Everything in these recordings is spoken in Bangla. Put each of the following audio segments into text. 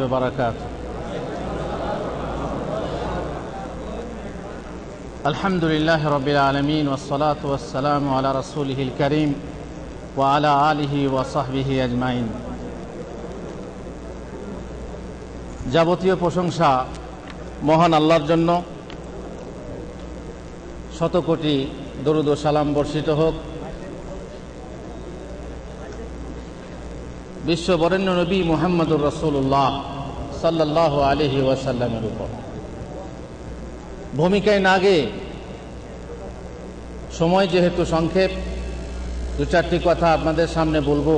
وبركاته. الحمد لله رب العالمين والصلاة والسلام على رسوله الكريم وعلى آله وصحبه أجمعين. যাবতীয় প্রশংসা মহান আল্লাহর জন্য, শত কোটি দরুদ ও সালাম বর্ষিত হোক বিশ্ব বরেণ্য নবী মুহাম্মদুর রাসূলুল্লাহ সাল্লাল্লাহু আলাইহি ওয়াসাল্লামের উপর। ভূমিকায় না গে সময় যেহেতু সংক্ষেপ, দু চারটি কথা আপনাদের সামনে বলবো।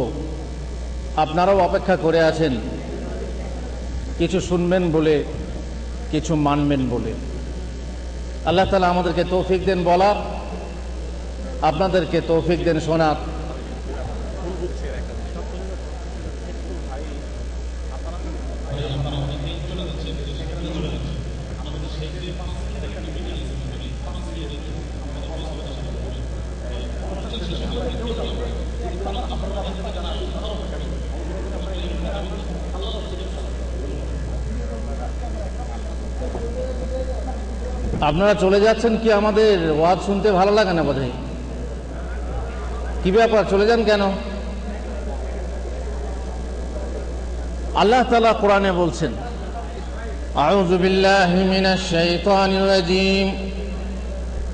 আপনারাও অপেক্ষা করে আছেন কিছু শুনবেন বলে, কিছু মানবেন বলে। আল্লাহ তাআলা আমাদেরকে তৌফিক দেন বলার, আপনাদেরকে তৌফিক দেন শোনার। আপনারা চলে যাচ্ছেন কি? আমাদের ওয়াজ শুনতে ভালো লাগে না বোধহয়। কি ব্যাপার, চলে যান কেন? আল্লাহ তাআলা কোরআনে বলছেন, আউযু বিল্লাহি মিনাশ শাইতানির রাজীম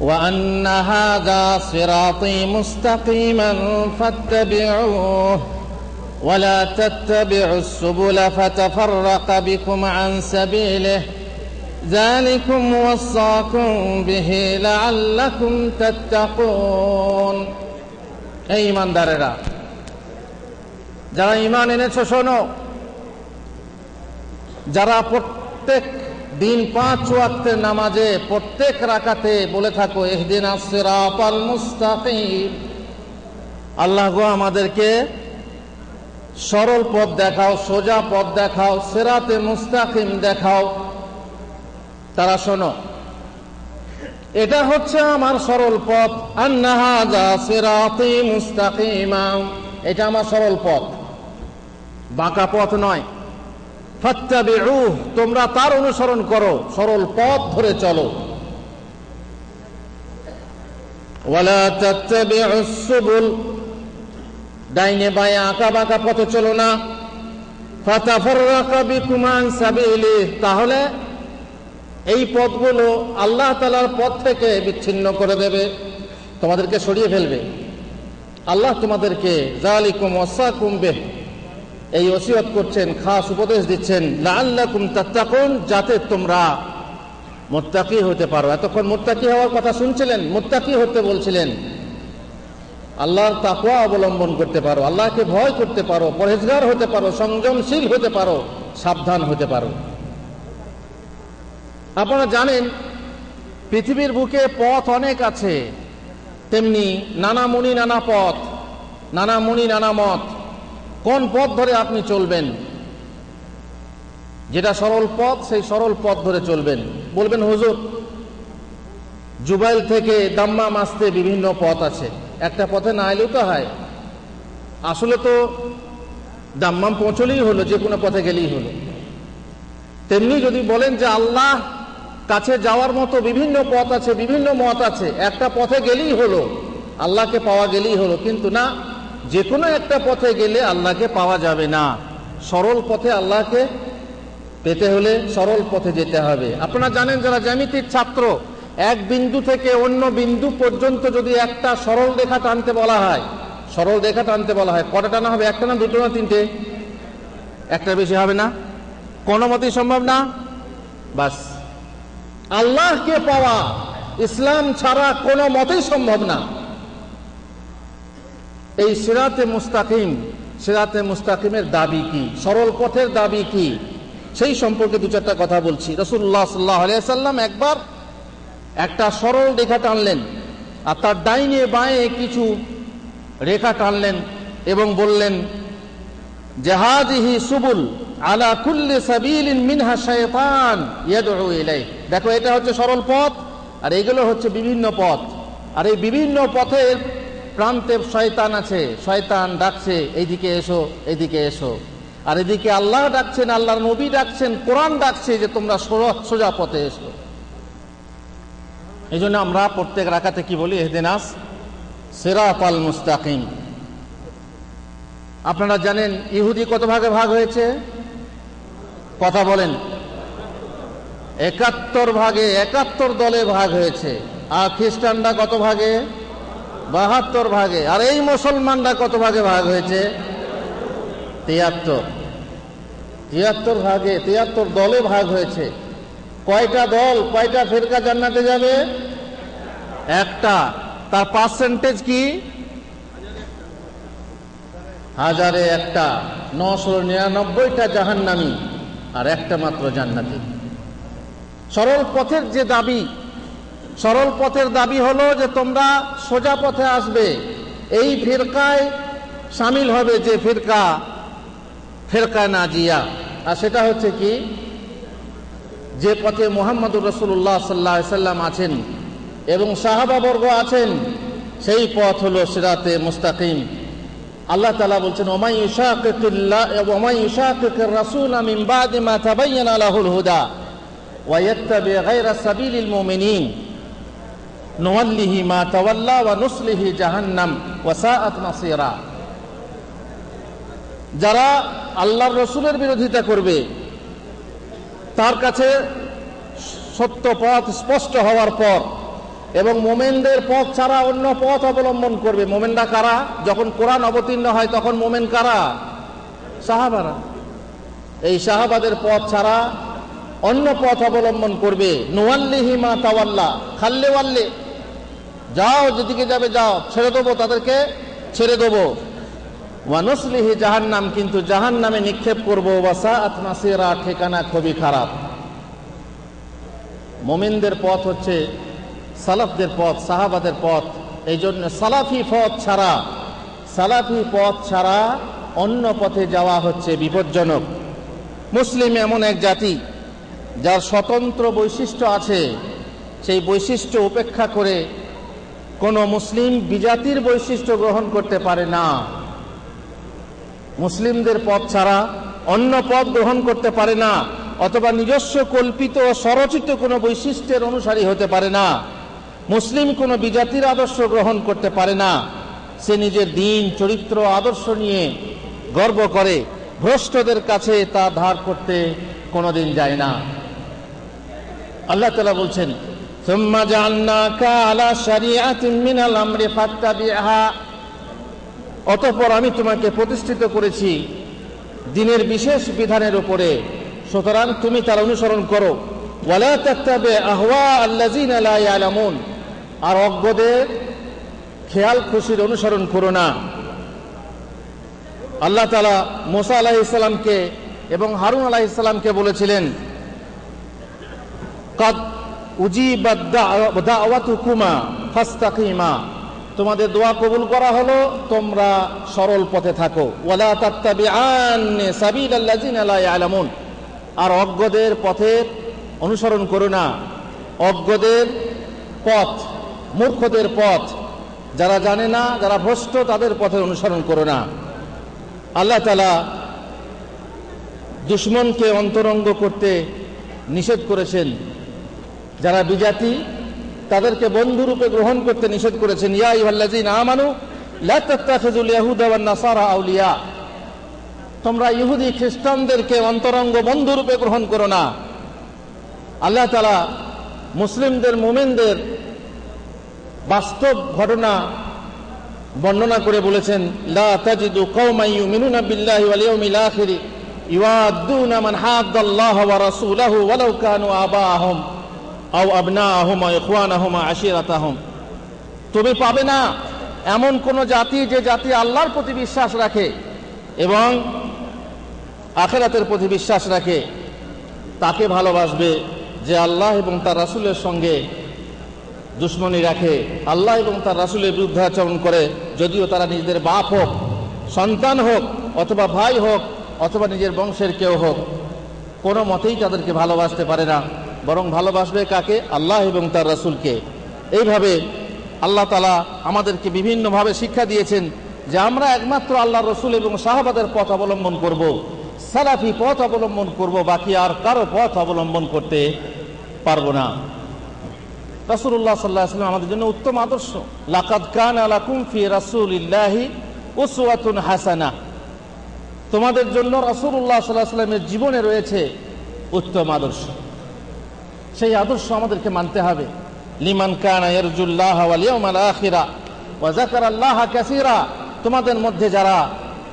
ওয়া আন্না হাযা সিরাতী মুস্তাকিমান ফাত্তাবিউহু ওয়া লা তাত্তাবিউস সুবুলা ফাতাফাররাকা বিকুম আন সাবিলিহি যালিকুম ওয়াসাকুম বিহি লাআল্লাকুম তাত্তাকুন। এই ঈমানদারেরা, যারা ঈমান এনেছো, শোনো। যারা প্রত্যেক দিন 5 ওয়াক্তের নামাজে প্রত্যেক রাকাতে বলে থাকো ইহদিনাস সিরাতাল মুস্তাকিম, আল্লাহ গো আমাদেরকে সরল পথ দেখাও, সোজা পথ দেখাও, সিরাতে মুস্তাকিম দেখাও। তারা শোনো, এটা হচ্ছে আমার সরল পথ। আন্না হাযা সিরাতী মুস্তাকিমা, এটা আমার সরল পথ, বাঁকা পথ নয়। ফাত্তাবিউহু, তোমরা তার অনুসরণ করো, সরল পথ ধরে চলো। ওয়ালা তাত্তাবিউস সুবুল, ডাইনে বাঁয়ে আঁকা বাঁকা পথে চলো না। ফাতাফাররাকা বিকুম আন সাবিলিহি, তাহলে এই পথগুলো আল্লাহ তাআলার পথ থেকে বিচ্ছিন্ন করে দেবে, তোমাদেরকে সরিয়ে ফেলবে। আল্লাহ তোমাদেরকে যালিকুম ওয়াসাকুম বিহি, এই ওসিয়ত করছেন, খাস উপদেশ দিচ্ছেন, লাআল্লাকুম তাত্তাকুন, যাতে তোমরা মুত্তাকি হতে পারো। এতক্ষণ মুত্তাকি হওয়ার কথা শুনছিলেন, মুত্তাকি হতে বলছিলেন। আল্লাহর তাকওয়া অবলম্বন করতে পারো, আল্লাহকে ভয় করতে পারো, পরহেজগার হতে পারো, সংযমশীল হতে পারো, সাবধান হতে পারো। আপনারা জানেন পৃথিবীর বুকে পথ অনেক আছে, তেমনি নানা মুনি নানা পথ, নানা মুনি নানা মত। কোন পথ ধরে আপনি চলবেন? যেটা সরল পথ, সেই সরল পথ ধরে চলবেন। বলবেন হুজুর, জুবাইল থেকে দাম্মাম আসতে বিভিন্ন পথ আছে, একটা পথে না এলেও তো হয়। আসলে তো দাম্মাম পৌঁছলেই হলো, যে কোনো পথে গেলেই হলো। তেমনি যদি বলেন যে আল্লাহ কাছে যাওয়ার মতো বিভিন্ন পথ আছে, বিভিন্ন মত আছে, একটা পথে গেলেই হলো, আল্লাহকে পাওয়া গেলেই হলো, কিন্তু না, যে কোনো একটা পথে গেলে আল্লাহকে পাওয়া যাবে না। সরল পথে আল্লাহকে পেতে হলে সরল পথে যেতে হবে। আপনারা জানেন, যারা জ্যামিতির ছাত্র, এক বিন্দু থেকে অন্য বিন্দু পর্যন্ত যদি একটা সরল রেখা টানতে বলা হয়, সরল রেখা টানতে বলা হয়, কটা টানা হবে? একটা না, দুটো না, তিনটে? একটা বেশি হবে না, কোনো মতেই সম্ভব না। বাস, আল্লাহকে পাওয়া ইসলাম ছাড়া কোনো মতেই সম্ভব না। এই সিরাতে মুস্তাকিম, সিরাতে মুস্তাকিমের দাবি কি, সরল পথের দাবি কি, সেই সম্পর্কে দু চারটা কথা বলছি। রাসূলুল্লাহ সাল্লাল্লাহু আলাইহি ওয়াসাল্লাম একবার একটা সরল রেখা টানলেন, আর তার ডাইনে বাঁয়ে কিছু রেখা টানলেন এবং বললেন, জাহাদিহি সুবুল আলা কুল্লি সাবিলিন মিনহা শাইতান ইয়াদউ ইলাইহি। দেখো, এটা হচ্ছে সরল পথ, আর এগুলো হচ্ছে বিভিন্ন পথ। আর এই বিভিন্ন পথের প্রান্তে শয়তান আছে, শয়তান ডাকছে এইদিকে এসো, এইদিকে এসো। আর এদিকে আল্লাহ ডাকছেন, আল্লাহর নবী ডাকছেন, কোরআন ডাকছে যে তোমরা সোজা পথে এসো। এই জন্য আমরা প্রত্যেক রাকাতে কি বলি? ইহদিনাস সিরাতাল মুস্তাকিম। আপনারা জানেন ইহুদি কত ভাগে ভাগ হয়েছে? কথা বলেন। 71 ভাগে, 71 দলে ভাগ হয়েছে। আর খ্রিস্টানরা কত ভাগে? 72 ভাগে। আর এই মুসলমানরা কত ভাগে ভাগ হয়েছে? 73 ভাগে, 73 দলে ভাগ হয়েছে। কয়টা দল, কয়টা ফিরকা জান্নাতে যাবে? একটা। তার পার্সেন্টেজ কি? 1000-এ একটা। 999টা জাহান্নামী আর একটা মাত্র জান্নাতি। সরল পথের যে দাবি, সরল পথের দাবি হলো যে তোমরা সোজা পথে আসবে, এই ফিরকায় শামিল হবে যে ফিরকা নাজিয়া। আর সেটা হচ্ছে কি? যে পথে মুহাম্মদুর রাসূলুল্লাহ সাল্লাল্লাহু আলাইহি সাল্লাম আছেন এবং সাহাবাবর্গ আছেন, সেই পথ হলো সিরাতে মুস্তাকিম। আল্লাহ তাআলা বলছেন, ওমাই ইউশাকিকির রাসূলা মিন বাদি মা তাবায়্যানা লাহুল হুদা ওয়া ইয়াত্তাবি গায়রা সাবিলিল মুমিনিন নুওয়াল্লিহি মা তাওয়াল্লা ওয়া নুসলিহি জাহান্নাম ওয়া সাআত মাসীরা। যারা আল্লাহর রাসূলের বিরোধিতা করবে, তার কাছে সত্য পথ স্পষ্ট হওয়ার পর এবং মোমেনদের পথ ছাড়া অন্য পথ অবলম্বন করবে। মোমেনরা কারা? যখন কোরআন অবতীর্ণ হয় তখন মোমেন কারা? সাহাবারা। এই সাহাবাদের পথ ছাড়া অন্য পথ অবলম্বন করবে। নুওয়াল্লিহি মা তাওয়াল্লা, খাল্লে ওয়াল্লে, যাও যেদিকে যাবে যাও, ছেড়ে দেবো তাদেরকে, ছেড়ে দেবো। ওয়া নুসলিহি জাহান্নাম, কিন্তু জাহান্নামে নিক্ষেপ করবো। ওয়া সাআত মাসীরা, ঠিকানা খুবই খারাপ। মুমিনদের পথ হচ্ছে সালাফদের পথ, সাহাবাদের পথ। এই জন্য সালাফি পথ ছাড়া অন্য পথে যাওয়া হচ্ছে বিপজ্জনক। মুসলিম এমন এক জাতি যার স্বতন্ত্র বৈশিষ্ট্য আছে, সেই বৈশিষ্ট্য উপেক্ষা করে কোনো মুসলিম বিজাতির বৈশিষ্ট্য গ্রহণ করতে পারে না। মুসলিমদের পথ ছাড়া অন্য পথ গ্রহণ করতে পারে না, অথবা নিজস্ব কল্পিত ও স্বরচিত কোনো বৈশিষ্ট্যের অনুসারী হতে পারে না। মুসলিম কোনো বিজাতির আদর্শ গ্রহণ করতে পারে না। সে নিজের দিন, চরিত্র, আদর্শ নিয়ে গর্ব করে, ভ্রষ্টদের কাছে তা ধার করতে কোনোদিন যায় না। আল্লাহ তাআলা বলছেন, সুম্মা জাআলনাকা আলা শারিআতিন মিনাল আমরি ফাত্তাবিহা, অতঃপর আমি তোমাকে প্রতিষ্ঠিত করেছি দ্বীনের বিশেষ বিধানের উপরে, সুতরাং তুমি তার অনুসরণ করো। ওয়ালা তাত্তাবি আহওয়া আল্লাযিনা লা ইয়ালামুন, আর অজ্ঞদের খেয়াল খুশির অনুসরণ করো না। আল্লাহ তাআলা মুসা আলাইহিস সালামকে এবং হারুন আলাইহিস সালামকে বলেছিলেন, কাদ উজিবাত দাওয়াতুকুমা ফাস্তাকিমা, তোমাদের দোয়া কবুল করা হলো, তোমরা সরল পথে থাকো। ওয়ালা তাত্তাবিআন্নি সাবিলাল্লাযিনা লা ইয়ালামুন, আর অজ্ঞদের পথের অনুসরণ করো না। অজ্ঞদের পথ, মূর্খদের পথ, যারা জানে না, যারা ভ্রষ্ট, তাদের পথের অনুসরণ করো না। আল্লাহ তাআলা দুশমনকে অন্তরঙ্গ করতে নিষেধ করেছেন। যারা বিজাতি, তাদেরকে বন্ধুরূপে গ্রহণ করতে নিষেধ করেছেন। ইয়া আইয়ুহাল্লাযীনা আমানু লা তাত্তাখিযুল ইয়াহুদা ওয়ান নাসারা আউলিয়া, তোমরা ইহুদি খ্রিস্টানদেরকে অন্তরঙ্গ বন্ধুরূপে গ্রহণ করো না। আল্লাহ তাআলা মুসলিমদের, মুমিনদের বাস্তব ঘটনা বর্ণনা করে বলেছেন, লা তাজিদু কওমান ইউমিনুনা বিল্লাহি ওয়াল ইয়াউমিল আখির ইউআদ্দুনা মান হাদ্দাল্লাহ ওয়া রাসূলাহু ওয়ালাউ কানু আবাআহুম আও আবনাআহুম ওয়া ইখওয়ানাহুম ওয়া আশিরাতাহুম, তুমি পাবে না এমন কোন জাতি যে জাতি আল্লাহর প্রতি বিশ্বাস রাখে এবং আখিরাতের প্রতি বিশ্বাস রাখে, তাকে ভালোবাসবে যে আল্লাহ এবং তার রাসূলের সঙ্গে দুশমনি রাখে, আল্লাহ এবং তার রাসূলের বিরুদ্ধে আচরণ করে, যদিও তারা নিজেদের বাপ হোক, সন্তান হোক, অথবা ভাই হোক, অথবা নিজের বংশের কেউ হোক। কোনো মতেই তাদেরকে ভালোবাসতে পারে না, বরং ভালোবাসবে কাকে? আল্লাহ এবং তার রাসূলকে। এইভাবে আল্লাহ তাআলা আমাদেরকে বিভিন্নভাবে শিক্ষা দিয়েছেন যে আমরা একমাত্র আল্লাহর রাসূল এবং সাহাবাদের পথ অবলম্বন করব। সালাফি পথ অবলম্বন করব, বাকি আর কারো পথ অবলম্বন করতে পারবো না। রাসূলুল্লাহ সাল্লাল্লাহু আলাইহি ওয়াসাল্লাম আমাদের জন্য উত্তম আদর্শ। লাকাদ কানা লাকুম ফি রাসূলিল্লাহি উসওয়াতুন হাসানাহ, তোমাদের জন্য রাসূলুল্লাহ সাল্লাল্লাহু আলাইহি ওয়াসাল্লামের জীবনে রয়েছে উত্তম আদর্শ। সেই আদর্শ আমাদেরকে মানতে হবে। লিমান কানা ইয়ারজুল্লাহ ওয়াল ইয়াউমাল আখিরা ওয়া যাকারাল্লাহা কাসীরা, তোমাদের মধ্যে যারা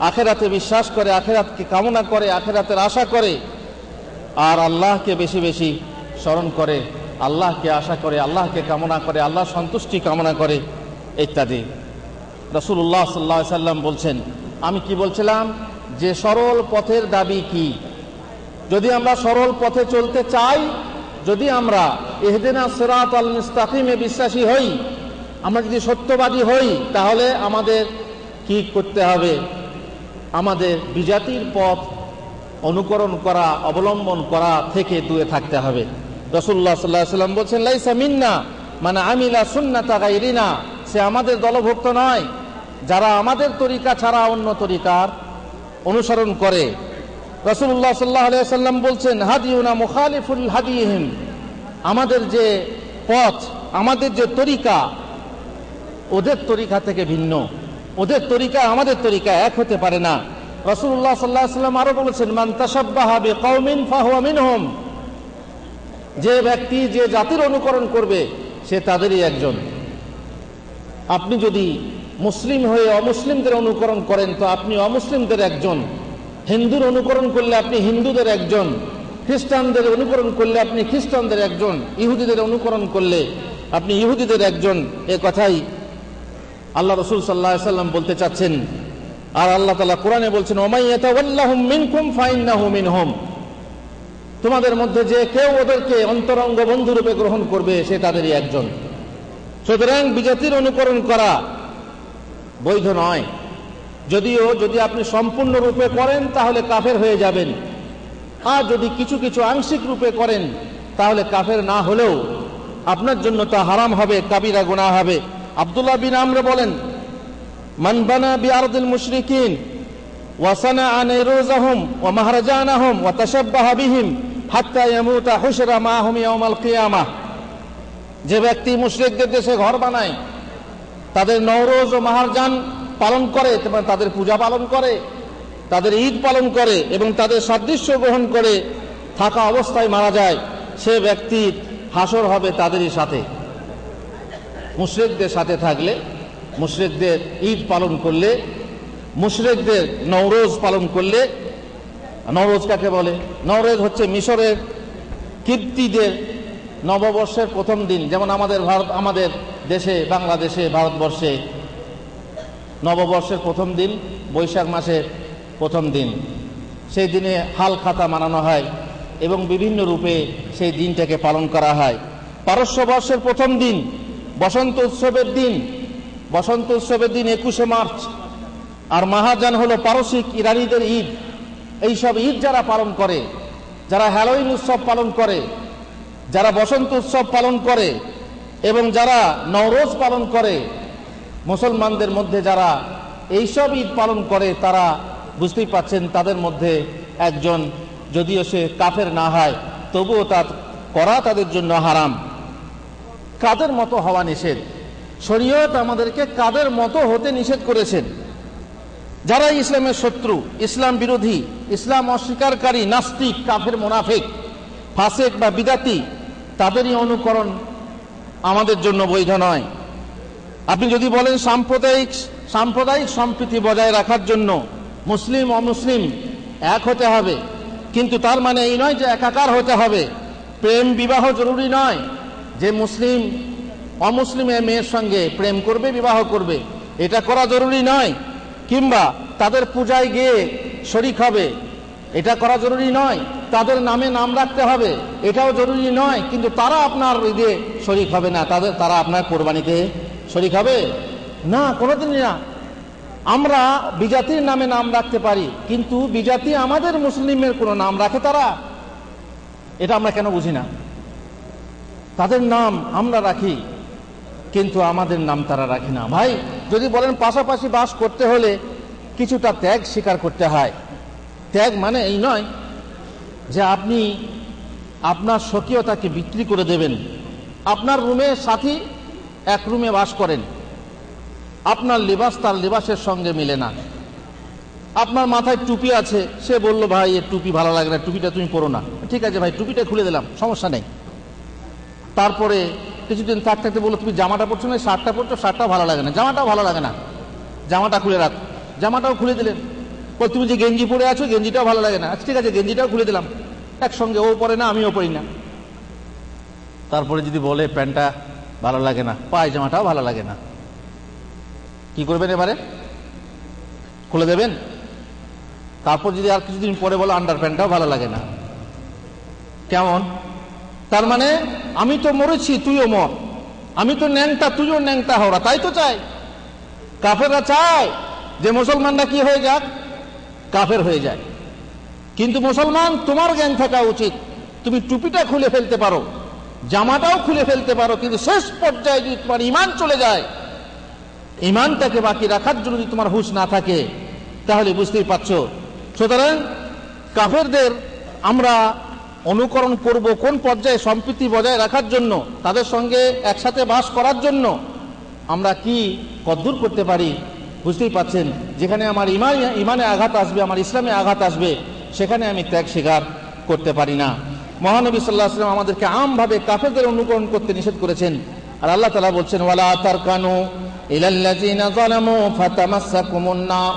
আখিরাতে বিশ্বাস করে, আখিরাতকে কামনা করে, আখিরাতের আশা করে, আর আল্লাহকে বেশি বেশি স্মরণ করে, আল্লাহকে আশা করে, আল্লাহকে কামনা করে, আল্লাহ সন্তুষ্টি কামনা করে ইত্যাদি। রাসূলুল্লাহ সাল্লাল্লাহু আলাইহি ওয়াসাল্লাম বলছেন, আমি কি বলছিলাম যে সরল পথের দাবি কি? যদি আমরা সরল পথে চলতে চাই, যদি আমরা ইহদিনা সিরাতাল মুস্তাকিমে বিশ্বাসী হই, আমরা যদি সত্যবাদী হই, তাহলে আমাদের কি করতে হবে? আমাদের বিজাতির পথ অনুকরণ করা, অবলম্বন করা থেকে দূরে থাকতে হবে। রাসূলুল্লাহ সাল্লাল্লাহু আলাইহি ওয়াসাল্লাম বলছেন, লাইসা মিন্না মান আমিলা সুন্নাতা গায়রিনা, সে আমাদের দলভুক্ত নয় যারা আমাদের তরিকা ছাড়া অন্য তরিকার অনুসরণ করে। রাসূলুল্লাহ সাল্লাল্লাহু আলাইহি ওয়াসাল্লাম বলছেন, হাদিউনা মুখালিফুল হাদিহিম, আমাদের যে পথ, আমাদের যে তরিকা, ওদের তরিকা থেকে ভিন্ন, ওদের তরিকা আমাদের তরিকা এক হতে পারে না। রাসূলুল্লাহ সাল্লাল্লাহু আলাইহি ওয়াসাল্লাম আরো বলেছেন, মান তাশাব্বাহা বিকাউমিন ফাহুয়া মিনহুম, যে ব্যক্তি যে জাতির অনুকরণ করবে সে তাদেরই একজন। আপনি যদি মুসলিম হয়ে অমুসলিমদের অনুকরণ করেন তো আপনি অমুসলিমদের একজন, হিন্দুর অনুকরণ করলে আপনি হিন্দুদের একজন, খ্রিস্টানদের অনুকরণ করলে আপনি খ্রিস্টানদের একজন, ইহুদিদের অনুকরণ করলে আপনি ইহুদিদের একজন। এ কথাই আল্লাহ রাসূল সাল্লাল্লাহু আলাইহি ওয়াসাল্লাম বলতে চাচ্ছেন। আর আল্লাহ তাআলা কোরআনে বলছেন, ওয়া ইয়াতাওয়াল্লাহুম মিনকুম ফাইন্নাহু মিনহুম, তোমাদের মধ্যে যে কেউ ওদেরকে অন্তরঙ্গ বন্ধুরূপে গ্রহণ করবে সে তাদেরই একজন। সুতরাং বিজাতির অনুকরণ করা বৈধ নয়। যদিও যদি আপনি সম্পূর্ণ রূপে করেন তাহলে কাফের হয়ে যাবেন, আর যদি কিছু কিছু আংশিক রূপে করেন তাহলে কাফের না হলেও আপনার জন্য তা হারাম হবে, কাবিরা গুনাহ হবে। আব্দুল্লাহ বিন আমর বলেন, মান বানা বিআরদিল মুশরিকিন ওয়া সানাআ নাইরুজাহুম ওয়া মাহরাজানাহুম ওয়া তাশাব্বাহা বিহিম হাত্তা ইয়ামুতা হুশরা মাহুম ইয়াউমাল কিয়ামাহ, যে ব্যক্তি মুশরিকদের দেশে ঘর বানায়, তাদের নওরোজ ও মাহারজান পালন করে, তাদের পূজা পালন করে, তাদের ঈদ পালন করে এবং তাদের সাদৃশ্য গ্রহণ করে থাকা অবস্থায় মারা যায়, সে ব্যক্তির হাসর হবে তাদেরই সাথে। মুশরিকদের সাথে থাকলে, মুশরিকদের ঈদ পালন করলে, মুশরিকদের নওরোজ পালন করলে, নওরোজ কাকে বলে? নওরোজ হচ্ছে মিশরের কিপ্তিদের নববর্ষের প্রথম দিন। যেমন আমাদের দেশে, বাংলাদেশে, ভারতবর্ষে নববর্ষের প্রথম দিন বৈশাখ মাসের প্রথম দিন। সেই দিনে হাল খাতা মানানো হয় এবং বিভিন্ন রূপে সেই দিনটাকে পালন করা হয়। পারস্য বর্ষের প্রথম দিন বসন্ত উৎসবের দিন, বসন্ত উৎসবের দিন 21শে মার্চ। আর মাহাজান হলো পারসিক ইরানিদের ঈদ। এইসব ঈদ যারা পালন করে, যারা হ্যালোইন উৎসব পালন করে, যারা বসন্ত উৎসব পালন করে এবং যারা নওরোজ পালন করে, মুসলমানদের মধ্যে যারা এইসব ঈদ পালন করে, তারা বুঝতেই পাচ্ছেন তাদের মধ্যে একজন, যদিও সে কাফের না হয় তবুও তার করা তাদের জন্য হারাম। কাদের মতো হওয়া নিষেধ। শরীয়ত আমাদেরকে কাদের মতো হতে নিষেধ করেছেন। যারা ইসলামের শত্রু, ইসলাম বিরোধী, ইসলাম অস্বীকারী, নাস্তিক, কাফের, মুনাফিক, ফাসিক বা বিদাতি, তাদেরই অনুকরণ আমাদের জন্য বৈধ নয়। আপনি যদি বলেন সাম্প্রদায়িক সম্প্রীতি বজায় রাখার জন্য মুসলিম অমুসলিম এক হতে হবে, কিন্তু তার মানে এই নয় যে একাকার হতে হবে। প্রেম বিবাহ জরুরি নয় যে মুসলিম অমুসলিমের মেয়ের সঙ্গে প্রেম করবে, বিবাহ করবে, এটা করা জরুরি নয়। কিংবা তাদের পূজায় গিয়ে শরিক হবে, এটা করা জরুরি নয়। তাদের নামে নাম রাখতে হবে, এটাও জরুরি নয়। কিন্তু তারা আপনার ঈদে শরিক হবে না, তারা আপনার কোরবানিতে শরিক হবে না, কোনোদিনই না। আমরা বিজাতির নামে নাম রাখতে পারি, কিন্তু বিজাতি আমাদের মুসলিমের কোনো নাম রাখে তারা? এটা আমরা কেন বুঝি না? তাদের নাম আমরা রাখি কিন্তু আমাদের নাম তারা রাখে না। ভাই, যদি বলেন পাশাপাশি বাস করতে হলে কিছুটা ত্যাগ স্বীকার করতে হয়, ত্যাগ মানে এই নয় যে আপনি আপনার স্বকীয়তাকে বিক্রি করে দেবেন। আপনার রুমে সাথী এক রুমে বাস করেন, আপনার লিবাস তার লিবাসের সঙ্গে মিলে না। আপনার মাথায় টুপি আছে, সে বলল ভাই এর টুপি ভালো লাগে না, টুপিটা তুমি পরো না। ঠিক আছে ভাই, টুপিটা খুলে দিলাম, সমস্যা নেই। তারপরে কিছুদিন থাকতে থাকতে বললো তুমি জামাটা পরছো না, শার্টটা পরছো, শার্টটাও ভালো লাগে না, জামাটাও ভালো লাগে না, জামাটা খুলে রাখ। জামাটাও খুলে দিলেন। তুমি যে গেঞ্জি পরে আছো, গেঞ্জিটাও ভালো লাগে না, আচ্ছা ঠিক আছে গেঞ্জিটাও খুলে দিলাম। একসঙ্গে ও পরে না, আমিও পরি না। তারপরে যদি বলে প্যান্টটা ভালো লাগে না, পায়জামাটাও ভালো লাগে না, কি করবেন এবারে? খুলে দেবেন? তারপর যদি আর কিছুদিন পরে বলে আন্ডার প্যান্টটাও ভালো লাগে না, কেমন? তার মানে আমি তো মরেছি, তুইও মর, আমি তো ন্যাংটা, তুইও ন্যাংটা হওয়া, তাই তো চাই। কাফেররা চায় যে মুসলমানরা কি হয়ে যাক, কাফের হয়ে যায়। কিন্তু মুসলমান, তোমার জ্ঞান থাকা উচিত, তুমি টুপিটা খুলে ফেলতে পারো, জামাটাও খুলে ফেলতে পারো, কিন্তু শেষ পর্যায়ে যদি তোমার ঈমান চলে যায়, ঈমানটাকে বাকি রাখার জন্য যদি তোমার হুঁশ না থাকে, তাহলে বুঝতেই পারছো। সুতরাং কাফেরদের আমরা অনুকরণ করব কোন পর্যায়ে? সম্প্রীতি বজায় রাখার জন্য, তাদের সঙ্গে একসাথে বাস করার জন্য আমরা কি কদ্দূর করতে পারি বুঝতেই পাচ্ছেন। যেখানে আমার ইমানে আঘাত আসবে, আমার ইসলামে আঘাত আসবে, সেখানে আমি ত্যাগ স্বীকার করতে পারি না। মহানবী সাল্লাল্লাহু আলাইহি ওয়াসাল্লাম আমাদেরকে আমভাবে কাফেরদের অনুকরণ করতে নিষেধ করেছেন। আর আল্লাহ তাআলা বলছেন ওয়ালা তারকানু ইলাল্লাযিনা যালামু ফাতামাসসাকুমুন নার,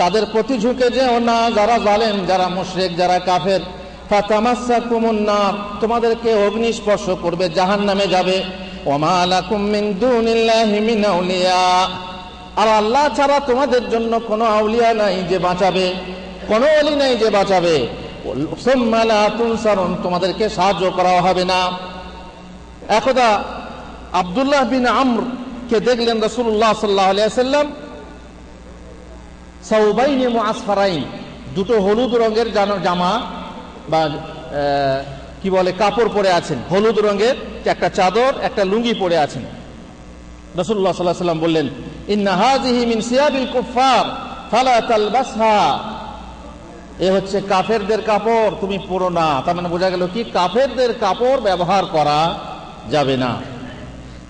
তাদের প্রতি ঝুঁকে যেও না যারা জালেম, যারা মুশরিক, যারা কাফের। ফাতামাসসাকুমুন নার, তোমাদেরকে অগ্নি স্পর্শ করবে, জাহান্নামে যাবে। ওমা লাকুম মিন দুনিল্লাহি মিন আউলিয়া, আর আল্লাহ ছাড়া তোমাদের জন্য কোনো আউলিয়া নাই যে বাঁচাবে, কোনো ওলি নাই যে বাঁচাবে। সুম্মা লা তুনসারুন, তোমাদেরকে সাহায্য করা হবে না। একদা আব্দুল্লাহ বিন আমর কে দেখলেন রাসূলুল্লাহ সাল্লাল্লাহু আলাইহি ওয়াসাল্লাম সাওবাইনি মুআসফারাইন, দুটো হলুদ রঙের জামা বা কি বলে কাপড় পরে আছেন, হলুদ রঙের একটা চাদর, একটা লুঙ্গি পরে আছেন। রাসূলুল্লাহ সাল্লাল্লাহু আলাইহি ওয়াসাল্লাম বললেন ইন্না হাযিহি মিন সিয়াবিল কুফফার ফালা তালবাসহা, এ হচ্ছে কাফেরদের কাপড়, তুমি পরো না। তার মানে বোঝা গেল কি, কাফেরদের কাপড় ব্যবহার করা যাবে না।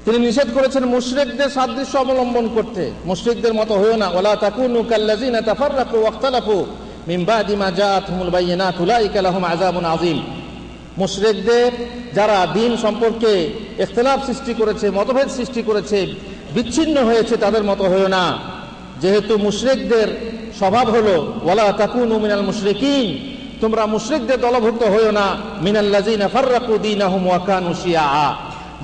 তিনি নিষেধ করেছেন মুশরিকদের সাদৃশ্য অবলম্বন করতে, মুশরিকদের মতো হইও না। ওয়ালা তাকুনু কাল্লাযিনা তাফাররাকু ওয়াখতালাফু মিন বাদি মা জাআতহুমুল বায়িনাতু উলাইকা লাহুম আযাবুন আযীম, মুশরিকদের যারা দ্বীন সম্পর্কে ইখতিলাফ সৃষ্টি করেছে, মতভেদ সৃষ্টি করেছে, বিচ্ছিন্ন হয়েছে, তাদের মতো হইও না। যেহেতু মুশরিকদের স্বভাব হলো ওয়ালা তাকুনু মিনাল মুশরিকিন, তোমরা মুশরিকদের দলভুক্ত হইও না। মিনাল্লাযিনা ফাররাকু দীনাহুম ওয়া কানু শিয়া,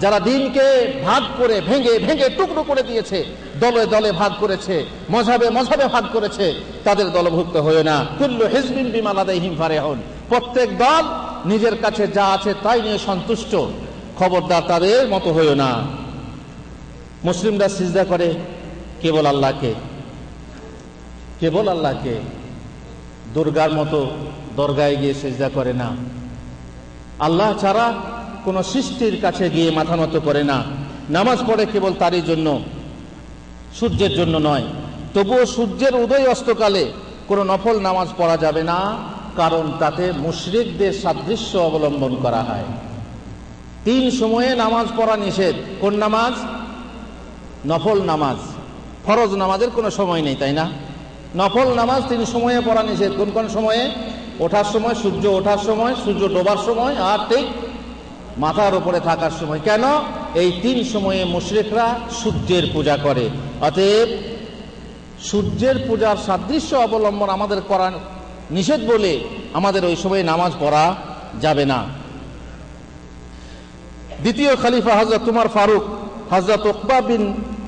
যারা দ্বীনকে ভাগ করে ভেঙে ভেঙে টুকরো করে দিয়েছে, দলে দলে ভাগ করেছে, মযহাবে মযহাবে ভাগ করেছে, তাদের দলভুক্ত হইও না। কুল্লু হিজবিন বিমা লাদাইহিম ফারিহুন, প্রত্যেক দল নিজের কাছে যা আছে তাই নিয়ে সন্তুষ্ট, খবরদার তাদের মতো হইও না। মুসলিমরা সিজদা করে কেবল আল্লাহকে, কেবল আল্লাহকে, দুর্গার মতো দরগায় গিয়ে সিজদা করে না। আল্লাহ ছাড়া কোন সৃষ্টির কাছে গিয়ে মাথা নত করে না। নামাজ পড়ে কেবল তারই জন্য, সূর্যের জন্য নয়। তবুও সূর্যের উদয় অস্তকালে কোনো নফল নামাজ পড়া যাবে না, কারণ তাতে মুশরিকদের সাদৃশ্য অবলম্বন করা হয়। 3 সময়ে নামাজ পড়া নিষেধ। কোন নামাজ? নফল নামাজ। ফরজ নামাজের কোনো সময় নেই, তাই না? নফল নামাজ 3 সময়ে পড়া নিষেধ। কোন কোন সময়ে? ওঠার সময়, সূর্য ওঠার সময়, সূর্য ডোবার সময়, আর ঠিক মাথার উপরে থাকার সময়। কেন? এই 3 সময়ে মুশরিকরা সূর্যের পূজা করে। অতএব সূর্যের পূজার সাদৃশ্য অবলম্বন আমাদের করা নিষেধ বলে আমাদের ওই সময় নামাজ পড়া যাবে না। দ্বিতীয় খলিফা হযরত উমর ফারুক হযরত উকবা বিন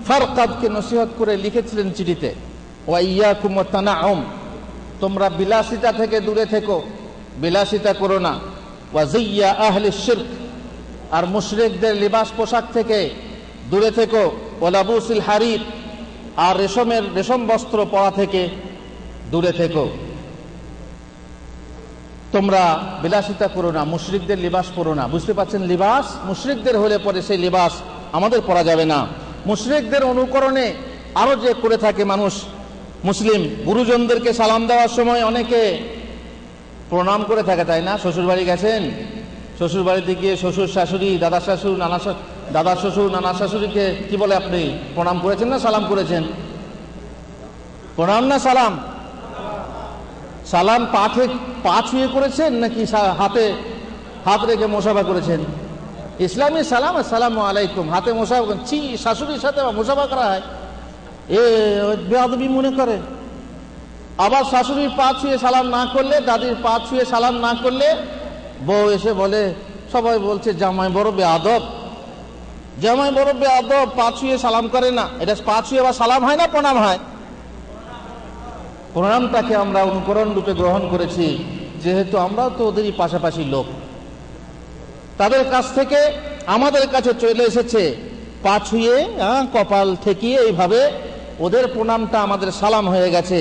ফারকাদকে নসিহত করে লিখেছিলেন চিঠিতে, ওয়া ইয়াকুম ওয়া তানাউম, তোমরা বিলাসিতা থেকে দূরে থেকো, বিলাসিতা করো না। ওয়া জিয়া আহলি শিরক, আর মুশরিকদের লিবাস পোশাক থেকে দূরে থেকো। ওয়া লাবুসিল হারির, আর রেশম বস্ত্র পরা থেকে দূরে থেকো। তোমরা বিলাসিতা করো না, মুশরিকদের লিবাস পরো না। বুঝতে পারছেন, লিবাস মুশরিকদের হলে পরে সেই লিবাস আমাদের পরা যাবে না। মুশরিকদের অনুকরণে আরো যে করে থাকে মানুষ, মুসলিম গুরুজনদেরকে সালাম দেওয়ার সময় অনেকে প্রণাম করে থাকে, তাই না? শ্বশুর বাড়ি গেছেন, শ্বশুর বাড়িতে গিয়ে শ্বশুর শাশুড়ি, দাদা শ্বশুর, দাদা শ্বশুর, নানা শাশুড়িকে কি বলে আপনি? প্রণাম করেছেন না সালাম করেছেন? প্রণাম না সালাম? সালাম পা ছুঁয়ে করেছেন নাকি হাতে হাত রেখে মোসাফা করেছেন? ইসলামী সালাম আসসালামু আলাইকুম, হাতে মোসাফা করেন। শাশুড়ির সাথে মোসাফা করা হয়, এ বেয়াদবি মনে করে। আবার শাশুড়ির পা ছুঁয়ে সালাম না করলে, দাদির পা ছুঁয়ে সালাম না করলে বউ এসে বলে, সবাই বলছে জামাই বড় বেয়াদব, জামাই বড় বেয়াদব, পা ছুঁয়ে সালাম করে না। এটা পা ছুঁয়ে বা সালাম হয় না প্রণাম হয়? প্রণামটাকে আমরা অনুকরণ রূপে গ্রহণ করেছি, যেহেতু আমরাও তো ওদেরই পাশাপাশি লোক। তাদের কাছ থেকে আমাদের কাছে চলে এসেছে পা ছুঁয়ে, কপাল ঠেকিয়ে, এইভাবে ওদের প্রণামটা আমাদের সালাম হয়ে গেছে।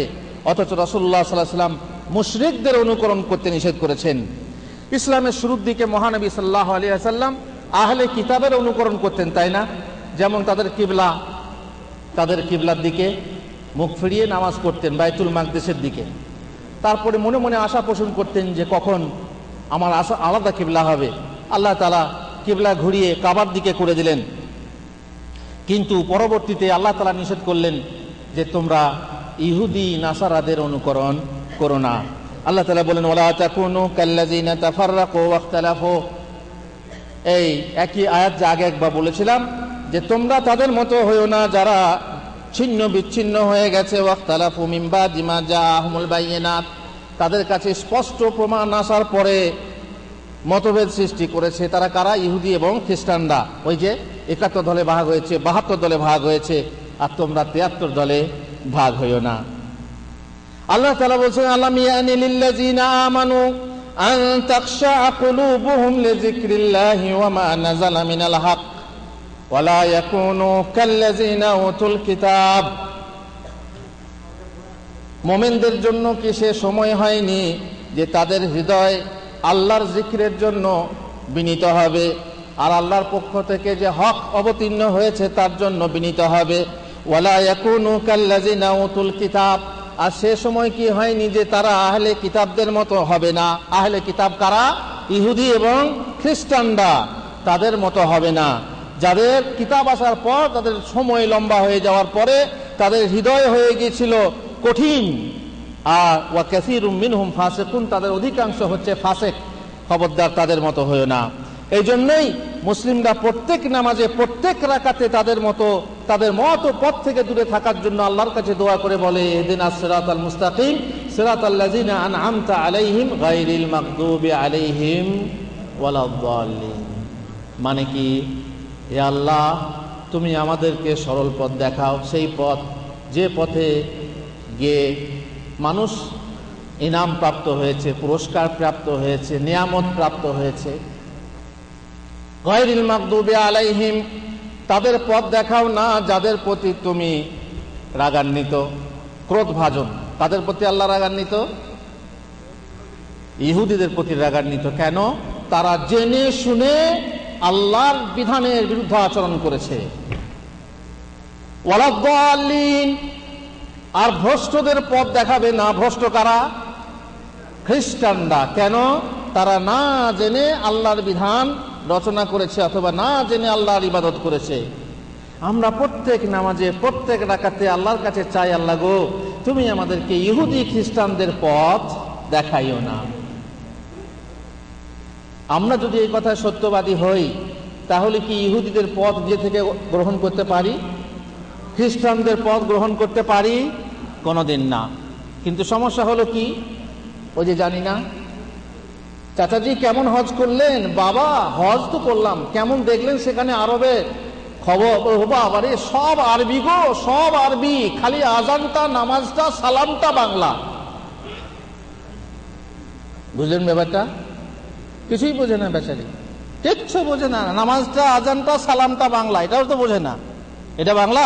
অথচ রাসূলুল্লাহ সাল্লাল্লাহু আলাইহি ওয়াসাল্লাম মুশরিকদের অনুকরণ করতে নিষেধ করেছেন। ইসলামের শুরুর দিকে মহানবী সাল্লাল্লাহু আলাইহি ওয়াসাল্লাম আহলে কিতাবের অনুকরণ করতেন, তাই না? যেমন তাদের কিবলার দিকে মুখ ফিরিয়ে নামাজ পড়তেন, বাইতুল মাকদিসের দিকে। তারপরে মনে মনে আশা পোষণ করতেন যে কখন আমার আলাদা কিবলা হবে। আল্লাহ তাআলা কিবলা ঘুরিয়ে কাবার দিকে করে দিলেন, কিন্তু পরবর্তীতে আল্লাহ তাআলা নিষেধ করলেন যে তোমরা ইহুদি নাসারাদের অনুকরণ করো না। আল্লাহ তাআলা বলেন, ওয়ালা তাকুনু কাল্লাযিনা তাফাররাকু ওয়াখতালাফু। এই একই আয়াত যে আগে একবার বলেছিলাম যে তোমরা তাদের মতো হইও না যারা ছিন্ন বিচ্ছিন্ন হয়ে গেছে। ওয়াখতালাফু মিন বাদি মা জাআহুমুল বায়িনাত, তাদের কাছে স্পষ্ট প্রমাণ আসার পরে মতভেদ সৃষ্টি করেছে। তারা কারা? ইহুদি এবং খ্রিস্টানরা। ওই যে 71 দলে ভাগ হয়েছে, 72 দলে ভাগ হয়েছে, আর তোমরা 73 দলে ভাগ হইও না। আল্লাহ তাআলা বলছেন, আলাম ইয়ানি লিল্লাযিনা আমানু আন তাখশা কুলুবুহুম লিযিকরিল্লাহি ওয়া মা নাযালা মিনাল হক ওয়া লা ইয়াকুনু কাল্লাযিনা উতুল কিতাব। মুমিনদের জন্য কি সে সময় হয়নি যে তাদের হৃদয় আল্লাহর জিকিরের জন্য বিনীত হবে, আর আল্লাহর পক্ষ থেকে যে হক অবতীর্ণ হয়েছে তার জন্য বিনীত হবে। ওয়ালা ইয়াকুনু কাল্লাযিনা উতুল কিতাব, আর সে সময় কি হয়নি যে তারা আহলে কিতাবদের মতো হবে না। আহলে কিতাব কারা? ইহুদি এবং খ্রিস্টানরা, তাদের মতো হবে না। যাদের কিতাব আসার পর তাদের সময় লম্বা হয়ে যাওয়ার পরে তাদের হৃদয় হয়ে গিয়েছিল কঠিন। আর ওয়া কাসীরুম মিনহুম ফাসিকুন, তাদের অধিকাংশ হচ্ছে ফাসেক। খবরদার তাদের মতো হয়েও না। এই জন্যই মুসলিমরা প্রত্যেক নামাজে, প্রত্যেক রাকাতে তাদের মত পথ থেকে দূরে থাকার জন্য আল্লাহর কাছে দোয়া করে বলে, ইহদিনাস সিরাতাল মুস্তাকিম সিরাতাল্লাযিনা আনআমতা আলাইহিম গায়রিল মাগদুবি আলাইহিম ওয়ালাদ-দাল্লিন। মানে কি? হে আল্লাহ, তুমি আমাদেরকে সরল পথ দেখাও, সেই পথ যে পথে গিয়ে মানুষ ইনাম প্রাপ্ত হয়েছে, পুরস্কার প্রাপ্ত হয়েছে, নিয়ামত প্রাপ্ত হয়েছে। গায়রিল মাগদুবি আলাইহিম, তাদের পথ দেখাও না যাদের প্রতি তুমি রাগান্বিত, ক্রোধভাজন। তাদের প্রতি আল্লাহ রাগান্বিত? ইহুদিদের প্রতি রাগান্বিত। কেন? তারা জেনে শুনে আল্লাহর বিধানের বিরুদ্ধে আচরণ করেছে। ওয়ালাদ-দাল্লিন, আর ভ্রষ্টদের পথ দেখাবে না। ভ্রষ্ট কারা? খ্রিস্টানরা। কেন? তারা না জেনে আল্লাহর বিধান রচনা করেছে, অথবা না জেনে আল্লাহর ইবাদত করেছে। আমরা প্রত্যেক নামাজে, প্রত্যেক রাকাতে আল্লাহর কাছে চাই, আল্লাহ গো, তুমি আমাদেরকে ইহুদি খ্রিস্টানদের পথ দেখাইও না। আমরা যদি এই কথায় সত্যবাদী হই, তাহলে কি ইহুদিদের পথ নিজে থেকে গ্রহণ করতে পারি? খ্রিস্টানদের পথ গ্রহণ করতে পারি? কোনোদিন না। কিন্তু সমস্যা হলো কি? ওই যে জানি না, চাচাজি কেমন হজ করলেন? বাবা হজ তো করলাম, কেমন দেখলেন সেখানে আরবে? খবর বাবারে, সব আরবি গো, সব আরবি, খালি আজানটা, নামাজটা, সালামটা বাংলা। বুঝলেন ব্যাপারটা? কিছুই বোঝে না বেচারি, কিচ্ছু বোঝে না। নামাজটা, আজানটা, সালামটা বাংলা, এটাও তো বোঝে না। এটা বাংলা?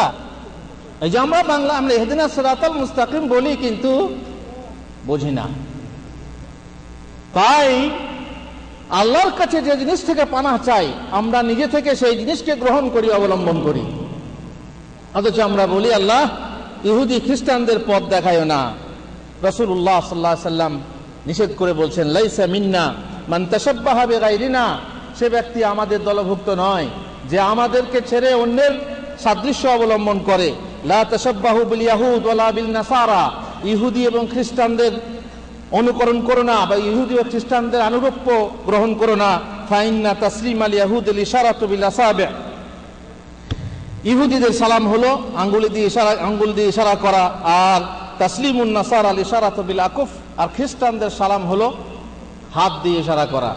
এই যে আমরা বাংলা, আমরা ইহদিনাস সিরাতাল মুস্তাকিম বলি, কিন্তু বুঝি না। তাই আল্লাহর কাছে যে জিনিস থেকে পানাহ চাই, আমরা নিজে থেকে সেই জিনিসকে গ্রহণ করি, অবলম্বন করি। অথচ আমরা বলি, আল্লাহ ইহুদি খ্রিস্টানদের পথ দেখায় না। রাসূলুল্লাহ সাল্লাল্লাহু আলাইহি ওয়াসাল্লাম নিষেধ করে বলছেন লাইসা মিন্না মান তাশাব্বাহা বিগাইরিনা, সে ব্যক্তি আমাদের দলভুক্ত নয় যে আমাদেরকে ছেড়ে অন্যের সাদৃশ্য অবলম্বন করে। লা তাশাব্বাহু বিল ইয়াহুদ ওয়ালা বিল নাসারা, ইহুদি এবং খ্রিস্টানদের অনুকরণ করো না বা ইহুদি ও খ্রিস্টানদের আনুগত্য গ্রহণ করো না। ফাইন্না তাসলিম আল ইয়াহুদ আল ইশারাতু বিল আসাবি, ইহুদিদের সালাম হলো আঙ্গুল দিয়ে ইশারা করা, আর তাসলিমুন নাসারা আল ইশারাতু বিল আকুফ, আর খ্রিস্টানদের সালাম হলো হাত দিয়ে ইশারা করা।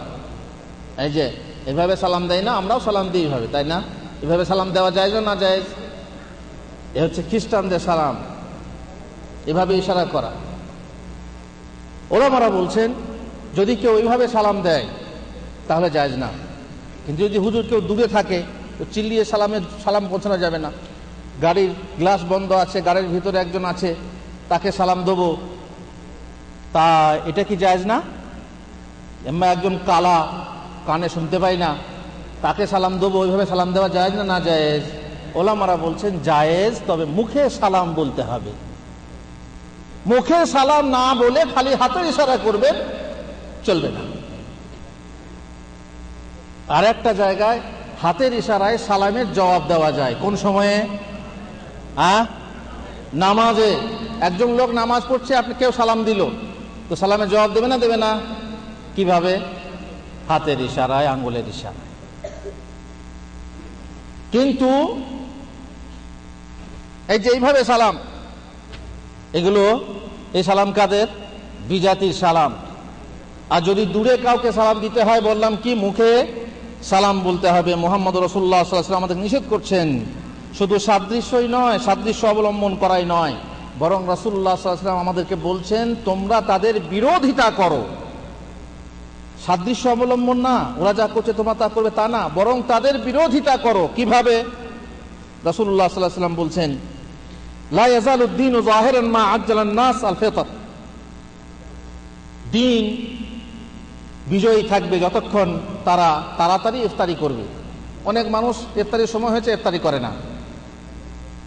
এই যে এভাবে সালাম দেয় না, আমরাও সালাম দিই এইভাবে, তাই না? এভাবে সালাম দেওয়া যায় না জায়েজ? এ হচ্ছে খ্রিস্টানদের সালাম, এভাবে ইশারা করা। ওলামারা বলছেন যদি কেউ ওইভাবে সালাম দেয় তাহলে জায়েজ না, কিন্তু যদি হুজুর কেউ দূরে থাকে তো চিল্লিয়ে সালাম পৌঁছানো যাবে না। গাড়ির গ্লাস বন্ধ আছে, গাড়ির ভিতরে একজন আছে, তাকে সালাম দেবো, তা এটা কি জায়েজ না? এমন একজন কালা, কানে শুনতে পাই না, তাকে সালাম দেবো, ওইভাবে সালাম দেওয়া জায়েজ না জায়েজ? ওলামারা বলছেন জায়েজ, তবে মুখে সালাম বলতে হবে। মুখে সালাম না বলে খালি হাতের ইশারা করবেন, চলবে না। আর একটা জায়গায় হাতের ইশারায় সালামের জবাব দেওয়া যায়। কোন সময়ে? নামাজে। একজন লোক নামাজ পড়ছে, আপনি কেউ সালাম দিল, তো সালামের জবাব দেবে না দেবে না? কিভাবে? হাতের ইশারায়, আঙ্গুলের ইশারায়। কিন্তু এই যে এইভাবে সালাম, এগুলো, এই সালাম কাদের? বিজাতির সালাম। আর যদি দূরে কাউকে সালাম দিতে হয়, বললাম কি মুখে সালাম বলতে হবে। মুহাম্মদ রাসূলুল্লাহ সাল্লাল্লাহু আলাইহি ওয়াসাল্লাম আমাদের নিষেধ করছেন শুধু সাদৃশ্যই নয়, সাদৃশ্য অবলম্বন করাই নয়, বরং রাসূলুল্লাহ সাল্লাল্লাহু আলাইহি ওয়াসাল্লাম আমাদেরকে বলছেন তোমরা তাদের বিরোধিতা করো। সাদৃশ্য অবলম্বন না, ওরা যা করছে তোমরা তা করবে তা না, বরং তাদের বিরোধিতা করো। কিভাবে? রাসূলুল্লাহ সাল্লাল্লাহু আলাইহি ওয়াসাল্লাম বলছেন লা ইয়াজালুদ দীনু যাহিরান মা আজ্জালান নাস আল ফিতর, দিন বিজয়ী থাকবে যতক্ষণ তারা তাড়াতাড়ি ইফতারি করবে। অনেক মানুষ ইফতারির সময় হয়েছে ইফতারি করে না।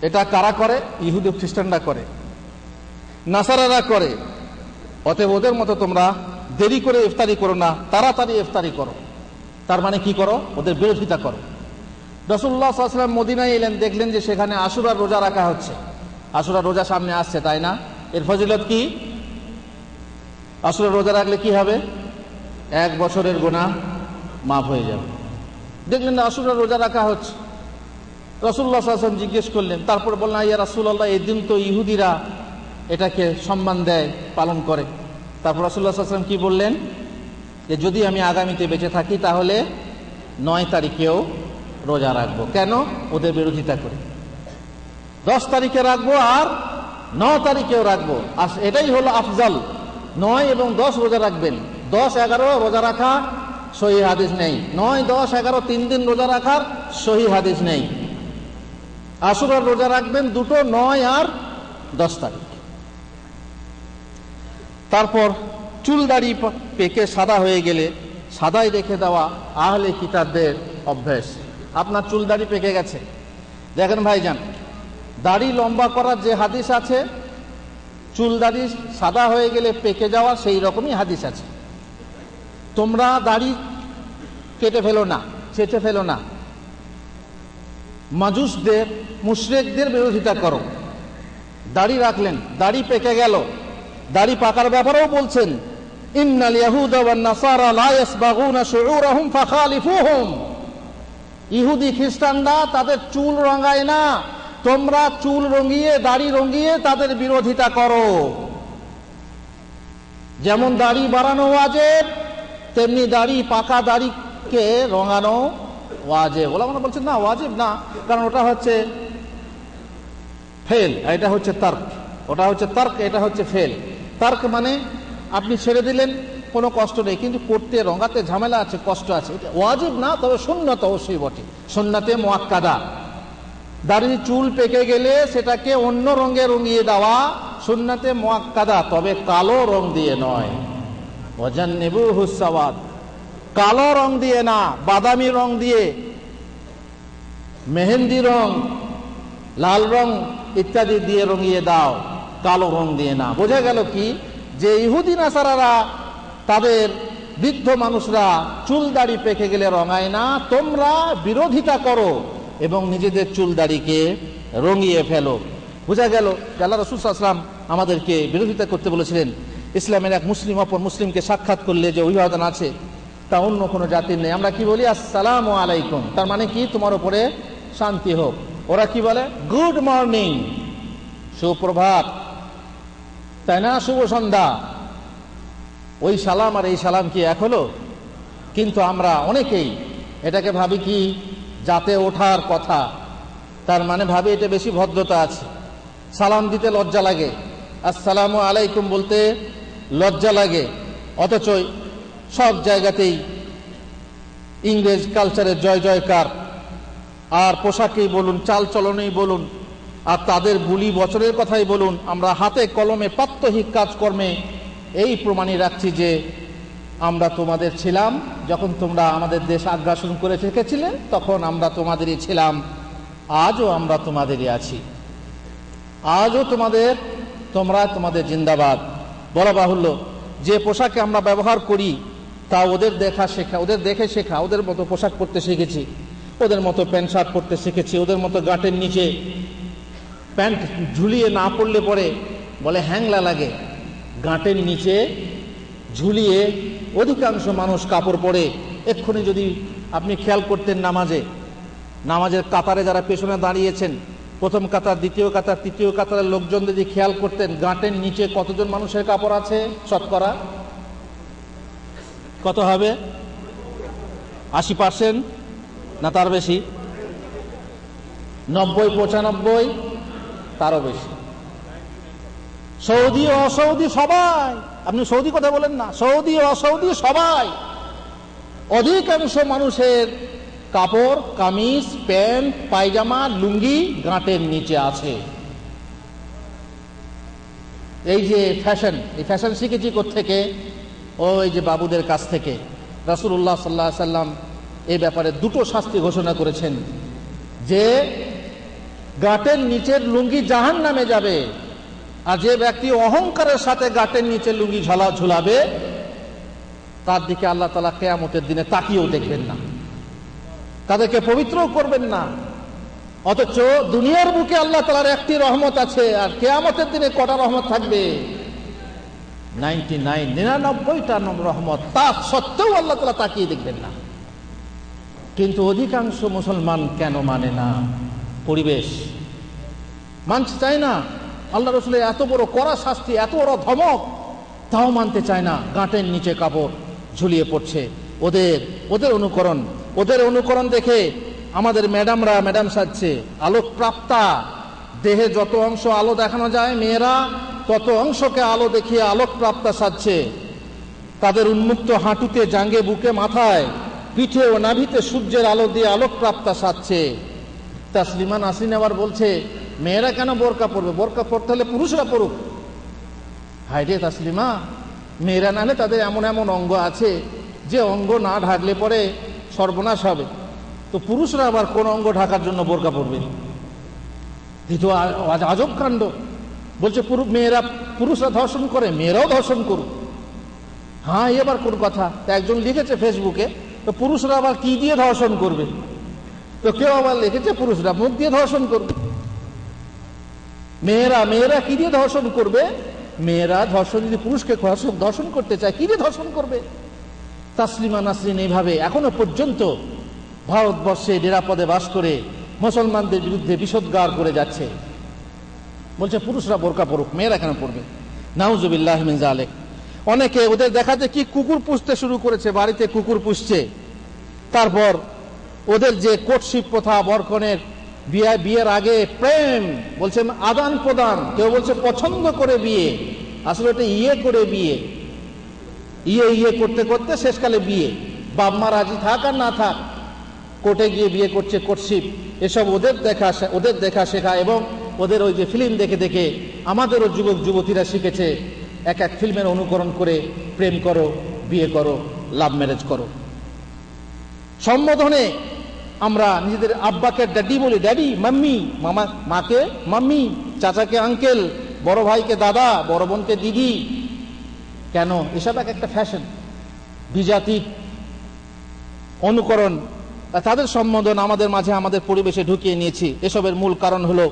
এটা কারা করে? ইহুদি খ্রিস্টানরা করে, নাসারারা করে। অতএব ওদের মতো তোমরা দেরি করে ইফতারি করো না, তাড়াতাড়ি ইফতারি করো। তার মানে কি করো? ওদের বিরোধিতা করো। রাসূলুল্লাহ সাল্লাল্লাহু আলাইহি ওয়াসাল্লাম মদিনায় এলেন, দেখলেন যে সেখানে আশুরার রোজা রাখা হচ্ছে। আশুরার রোজা সামনে আসছে, তাই না? এর ফজিলত কি? আশুরার রোজা রাখলে কি হবে? 1 বছরের গুনাহ মাফ হয়ে যাবে। দেখলেন না আশুরার রোজা রাখা হচ্ছে, রাসূলুল্লাহ সাল্লাল্লাহু আলাইহি ওয়াসাল্লাম জিজ্ঞেস করলেন, তারপর বললেন ইয়া রাসূলুল্লাহ, এই দিন তো ইহুদিরা এটাকে সম্মান দেয়, পালন করে। তারপর রাসূলুল্লাহ সাল্লাল্লাহু আলাইহি ওয়াসাল্লাম কি বললেন? যে যদি আমি আগামীতে বেঁচে থাকি তাহলে 9 তারিখেও রোজা রাখবো। কেন? ওদের বিরোধিতা করে। 10 তারিখে রাখবো আর 9 তারিখেও রাখবো। আর এটাই হলো আফজাল। 9 এবং 10 রোজা রাখবেন। 10, 11 রোজা রাখা সহিহ হাদিস নেই। 9, 10, 11 3 দিন রোজা রাখার সহিহ হাদিস নেই। আশুরার রোজা রাখবেন দুটো, 9 আর 10 তারিখ। তারপর চুল দাড়ি পেকে সাদা হয়ে গেলে সাদাই রেখে দেওয়া আহলে কিতাবদের অভ্যাস। আপনার চুল দাড়ি পেকে গেছে, দেখেন ভাইজান, দাড়ি লম্বা করার যে হাদিস আছে, চুল দাড়ি সাদা হয়ে গেলে পেকে যাওয়া সেই রকমই হাদিস আছে। তোমরা দাড়ি কেটে ফেলো না, ছেঁচে ফেলো না, মাজুসদের, মুশরিকদের বিরোধিতা করো। দাড়ি রাখলেন, দাড়ি পেকে গেল, দাড়ি পাকার ব্যাপারেও বলছেন ইন্নাল ইয়াহুদা ওয়ান নাসারা লা ইয়াসবাগুনা শুউরাহুম ফাখালিফুহুম, ইহুদি খ্রিস্টানরা তাদের চুল রঙায় না, তোমরা চুল রঙিয়ে, দাড়ি রঙিয়ে তাদের বিরোধিতা করো। যেমন দাড়ি বাড়ানো ওয়াজিব, তেমনি দাড়ি, পাকা দাড়িকে রঙানো ওয়াজিব। ওলামারা বলছেন না, ওয়াজিব না, কারণ ওটা হচ্ছে ফেল, এটা হচ্ছে তার্ক। ওটা হচ্ছে তার্ক, এটা হচ্ছে ফেল। তার্ক মানে আপনি ছেড়ে দিলেন, কোনো কষ্ট নেই, কিন্তু করতে, রঙাতে ঝামেলা আছে, কষ্ট আছে। এটা ওয়াজিব না, তবে সুন্নত অবশ্যই বটে, সুন্নতে মুআক্কাদা। দাড়ি চুল পেকে গেলে সেটাকে অন্য রঙে রঙিয়ে দেওয়া সুন্নতে মুআক্কাদা, তবে কালো রং দিয়ে নয়। ওয়াজান্নিবুহুস সাওয়াদ, কালো রং দিয়ে না, বাদামি রং দিয়ে, মেহেন্দি রং, লাল রং ইত্যাদি দিয়ে রঙিয়ে দাও, কালো রং দিয়ে না। বোঝা গেল কি? যে ইহুদি নাসারারা তাদের বৃদ্ধ মানুষরা চুল দাড়ি পেকে গেলে রঙায় না, তোমরা বিরোধিতা করো এবং নিজেদের চুল দাড়িকে রঙিয়ে ফেলো। বোঝা গেল যে আল্লাহ রাসূল সাল্লাল্লাহু আলাইহি ওয়াসাল্লাম আমাদেরকে বিরোধিতা করতে বলেছিলেন। ইসলামের এক মুসলিম অপর মুসলিমকে সাক্ষাৎ করলে যে অভিবাদন আছে তা অন্য কোনো জাতির নেই। আমরা কি বলি? আসসালামু আলাইকুম, তার মানে কি? তোমার উপরে শান্তি হোক। ওরা কি বলে? গুড মর্নিং, সুপ্রভাত, তাই না? শুভ সন্ধ্যা। ওই সালাম আর এই সালাম কি এক হলো? কিন্তু আমরা অনেকেই এটাকে ভাবি কি যাতে ওঠার কথা, তার মানে ভাবি এটা বেশি ভদ্রতা আছে। সালাম দিতে লজ্জা লাগে, আসসালামু আলাইকুম বলতে লজ্জা লাগে, অথচ সব জায়গাতেই ইংরেজ কালচারের জয় জয়কার। আর পোশাকেই বলুন, চাল চলনেই বলুন, আর তাদের বুলি বচনের কথাই বলুন, আমরা হাতে কলমে প্রাত্যহিক কাজকর্মে এই প্রমাণই রাখছি যে আমরা তোমাদের ছিলাম। যখন তোমরা আমাদের দেশ আগ্রাসন করে রেখেছিলে তখন আমরা তোমাদেরই ছিলাম, আজও আমরা তোমাদেরই আছি, আজও তোমরা তোমাদের জিন্দাবাদ। বলা বাহুল্য যে পোশাকে আমরা ব্যবহার করি তা ওদের দেখে শেখা, ওদের মতো পোশাক পরতে শিখেছি, ওদের মতো প্যান্ট শার্ট পরতে শিখেছি, ওদের মতো গাঁটের নিচে প্যান্ট ঝুলিয়ে না পড়লে পরে বলে হ্যাংলা লাগে। গাঁটের নিচে ঝুলিয়ে অধিকাংশ মানুষ কাপড় পরে। এক্ষুনি যদি আপনি খেয়াল করতেন নামাজের কাতারে যারা পেছনে দাঁড়িয়েছেন, প্রথম কাতার, দ্বিতীয় কাতার, তৃতীয় কাতারের লোকজন যদি খেয়াল করতেন গাঁটের নিচে কতজন মানুষের কাপড় আছে শতকরা কত হবে? 80% না তার বেশি? 90-95, তারও বেশি। সৌদি অসৌদি সবাই, আপনি সৌদি কথা বলেন না, সৌদি অসৌদি সবাই, অধিকাংশ মানুষের কাপড়, কামিজ, প্যান্ট, পায়জামা, লুঙ্গি গাঁটের নিচে আছে। এই যে ফ্যাশন, এই ফ্যাশন শিখেছি কোত্থেকে? ওই যে বাবুদের কাছ থেকে। রাসূলুল্লাহ সাল্লাল্লাহু আলাইহি সাল্লাম এই ব্যাপারে দুটো শাস্তি ঘোষণা করেছেন, যে গাঁটের নিচের লুঙ্গি জাহান্নামে যাবে, আর যে ব্যক্তি অহংকারের সাথে গাঁটের নিচে লুঙ্গি ঝুলাবে তার দিকে আল্লাহ তাআলা কিয়ামতের দিনে তাকিয়েও দেখবেন না, তাদেরকে পবিত্রও করবেন না। অথচ দুনিয়ার বুকে আল্লাহ তাআলার একটি রহমত আছে, আর কিয়ামতের দিনে কটা রহমত থাকবে? 99টা রহমত। তা সত্ত্বেও আল্লাহ তাআলা তাকিয়ে দেখবেন না। কিন্তু অধিকাংশ মুসলমান কেন মানে না? পরিবেশ মানতে চায় না। আল্লাহ রাসূলের এত বড় কড়া শাস্তি, এত বড় ধমক, তাও মানতে চায় না। গাঁটের নিচে কাপড় ঝুলিয়ে পড়ছে। ওদের অনুকরণ দেখে আমাদের ম্যাডাম সাজছে, আলোক প্রাপ্তা, দেহে যত অংশ আলো দেখানো যায় মেয়েরা তত অংশকে আলো দেখিয়ে আলোক প্রাপ্তা সাজছে। তাদের উন্মুক্ত হাঁটুতে, জাঙ্গে, বুকে, মাথায়, পিঠে ও নাভিতে সূর্যের আলো দিয়ে আলোক প্রাপ্তা সাজছে। তাসলিমা নাসরিন আবার বলছে মেয়েরা কেন বোরকা পরবে? বোরকা পরতে হলে পুরুষরা পড়ুক। হায়রে তাসলিমা, মেয়েরা নাহলে তাদের এমন এমন অঙ্গ আছে যে অঙ্গ না ঢাকলে পরে সর্বনাশ হবে, তো পুরুষরা আবার কোন অঙ্গ ঢাকার জন্য বোরকা পরবে? এই তো আজব কাণ্ড। বলছে পুরুষরা ধর্ষণ করে, মেয়েরাও ধর্ষণ করুক। হ্যাঁ, এবার কোন কথা? একজন লিখেছে ফেসবুকে, তো পুরুষরা আবার কি দিয়ে ধর্ষণ করবে? তো কেউ আবার লিখেছে পুরুষরা মুখ দিয়ে ধর্ষণ করবে। মেয়েরা কি দিয়ে ধর্ষণ করবে? মেয়েরা ধর্ষণ, যদি পুরুষকে ধর্ষণ করতে চায় কি দিয়ে ধর্ষণ করবে? তাসলিমা নাসরিন এইভাবে এখনো পর্যন্ত ভারতবর্ষে নিরাপদে বাস করে মুসলমানদের বিরুদ্ধে বিষোদ্গার করে যাচ্ছে। বলছে পুরুষরা বোরকা পরুক, মেয়েরা কেন পরবে? নাউজুবিল্লাহি মিন যালিক। অনেকে ওদের দেখাতে কি কুকুর পুষতে শুরু করেছে, বাড়িতে কুকুর পুষছে। তারপর ওদের যে কোর্টশিপ প্রথা, বরকনের বিয়ের আগে প্রেম, বলছে আদান প্রদান, কেউ বলছে পছন্দ করে বিয়ে, আসলে এটা করে বিয়ে, ইয়ে করতে করতে শেষকালে বিয়ে। বাপ মা রাজি থাক আর না থাক, কোর্টে গিয়ে বিয়ে করছে, কোর্টশিপ। এসব ওদের দেখা শেখা, এবং ওদের ওই যে ফিল্ম দেখে দেখে আমাদেরও যুবক যুবতীরা শিখেছে এক এক ফিল্মের অনুকরণ করে প্রেম করো, বিয়ে করো, লাভ ম্যারেজ করো। সম্বোধনে আমরা নিজেদের আব্বাকে ড্যাডি বলি, ড্যাডি, মাম্মি, মাকে মাম্মি, চাচাকে আঙ্কেল, বড় ভাইকে দাদা, বড় বোনকে দিদি। কেন? এসব এক একটা ফ্যাশন। বিজাতিক অনুকরণ, তাদের সম্বোধন আমাদের মাঝে আমাদের পরিবেশে ঢুকিয়ে নিয়েছি। এসবের মূল কারণ হলো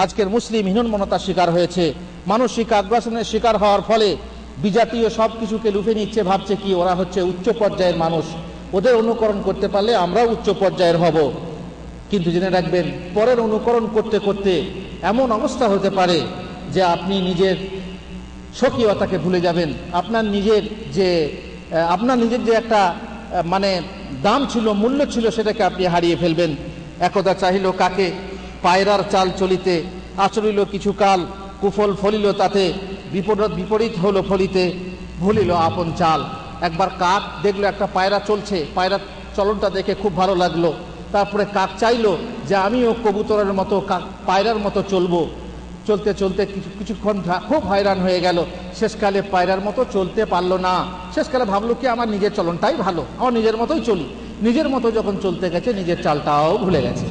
আজকের মুসলিম হীনমন্যতার শিকার হয়েছে, মানসিক আগ্রাসনের শিকার হওয়ার ফলে বিজাতীয় সব কিছুকে লুফে নিচ্ছে, ভাবছে কি ওরা হচ্ছে উচ্চ পর্যায়ের মানুষ, ওদের অনুকরণ করতে পারলে আমরাও উচ্চ পর্যায়ের হব। কিন্তু জেনে রাখবেন, পরের অনুকরণ করতে করতে এমন অবস্থা হতে পারে যে আপনি নিজের স্বকীয়তাকে ভুলে যাবেন। আপনার নিজের যে একটা মানে দাম ছিল, মূল্য ছিল, সেটাকে আপনি হারিয়ে ফেলবেন। একদা চাহিল কাকে পায়রার চাল চলিতে, আচরিল কিছুকাল কুফল ফলিল তাতে, বিপরীত হলো ফলিতে ভুলিল আপন চাল। একবার কাক দেখলো একটা পায়রা চলছে, পায়রার চলনটা দেখে খুব ভালো লাগলো। তারপরে কাক চাইলো যে আমিও কবুতরের মতো পায়রার মতো চলবো। চলতে চলতে কিছুক্ষণ খুব হয়রান হয়ে গেল, শেষকালে পায়রার মতো চলতে পারলো না। শেষকালে ভাবলো কি আমার নিজের চলনটাই ভালো, আমার নিজের মতোই চলি। নিজের মতো যখন চলতে গেছে নিজের চালটাও ভুলে গেছে।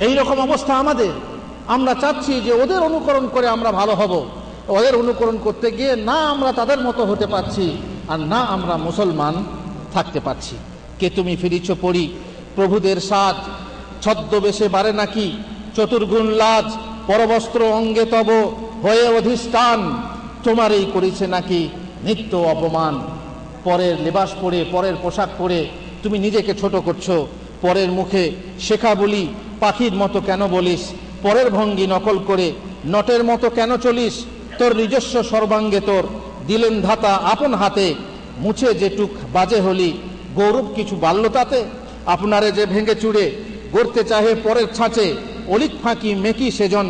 এই রকম অবস্থা আমাদের। আমরা চাচ্ছি যে ওদের অনুকরণ করে আমরা ভালো হব, ওদের অনুকরণ করতে গিয়ে না আমরা তাদের মতো হতে পারছি, আর না আমরা মুসলমান থাকতে পারছি। কে তুমি ফিরিছ পড়ি প্রভুদের সাজ, ছদ্মবেশে বাড়ে নাকি চতুর্গুণ লাজ, পরবস্ত্র অঙ্গে তব হয়ে অধিষ্ঠান, তোমারই করেছে নাকি নিত্য অপমান। পরের লেবাস পরে, পরের পোশাক পরে তুমি নিজেকে ছোট করছো। পরের মুখে শেখা বলি পাখির মতো কেন বলিস, পরের ভঙ্গি নকল করে নটের মতো কেন চলিস। তোর নিজস্ব সর্বাঙ্গে তোর দিলেন ধাতা আপন হাতে, মুছে যেটুক বাজে হলি গৌরব কিছু বাড়ল তাতে। আপনারে যে ভেঙে চুড়ে গড়তে চাহে পরের ছাঁচে, অলিক ফাঁকি মেকি সেজন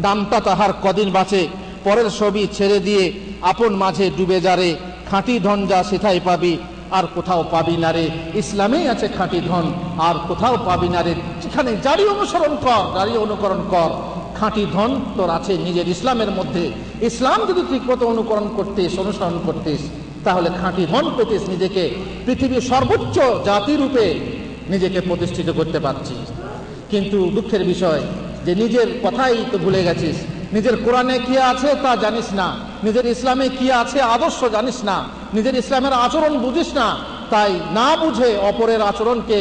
নামটা তাহার কদিন বাঁচে। পরের ছবি ছেড়ে দিয়ে আপন মাঝে ডুবে যারে, খাঁটি ধন যা সেথায় পাবি আর কোথাও পাবি না রে। ইসলামেই আছে খাঁটি ধন, আর কোথাও পাবি না রে। যেখানে যারই অনুকরণ কর, খাঁটি ধন তোর আছে নিজের ইসলামের মধ্যে। ইসলাম যদি ঠিকমতো অনুকরণ করতিস, অনুসরণ করতিস, তাহলে খাঁটি ধন পেতিস, নিজেকে পৃথিবীর সর্বোচ্চ জাতিরূপে নিজেকে প্রতিষ্ঠিত করতে পারছিস। কিন্তু দুঃখের বিষয় যে নিজের কথাই তো ভুলে গেছিস। নিজের কোরআনে কি আছে তা জানিস না, নিজের ইসলামে কি আছে আদর্শ জানিস না, নিজের ইসলামের আচরণ বুঝিস না। তাই না বুঝে অপরের আচরণকে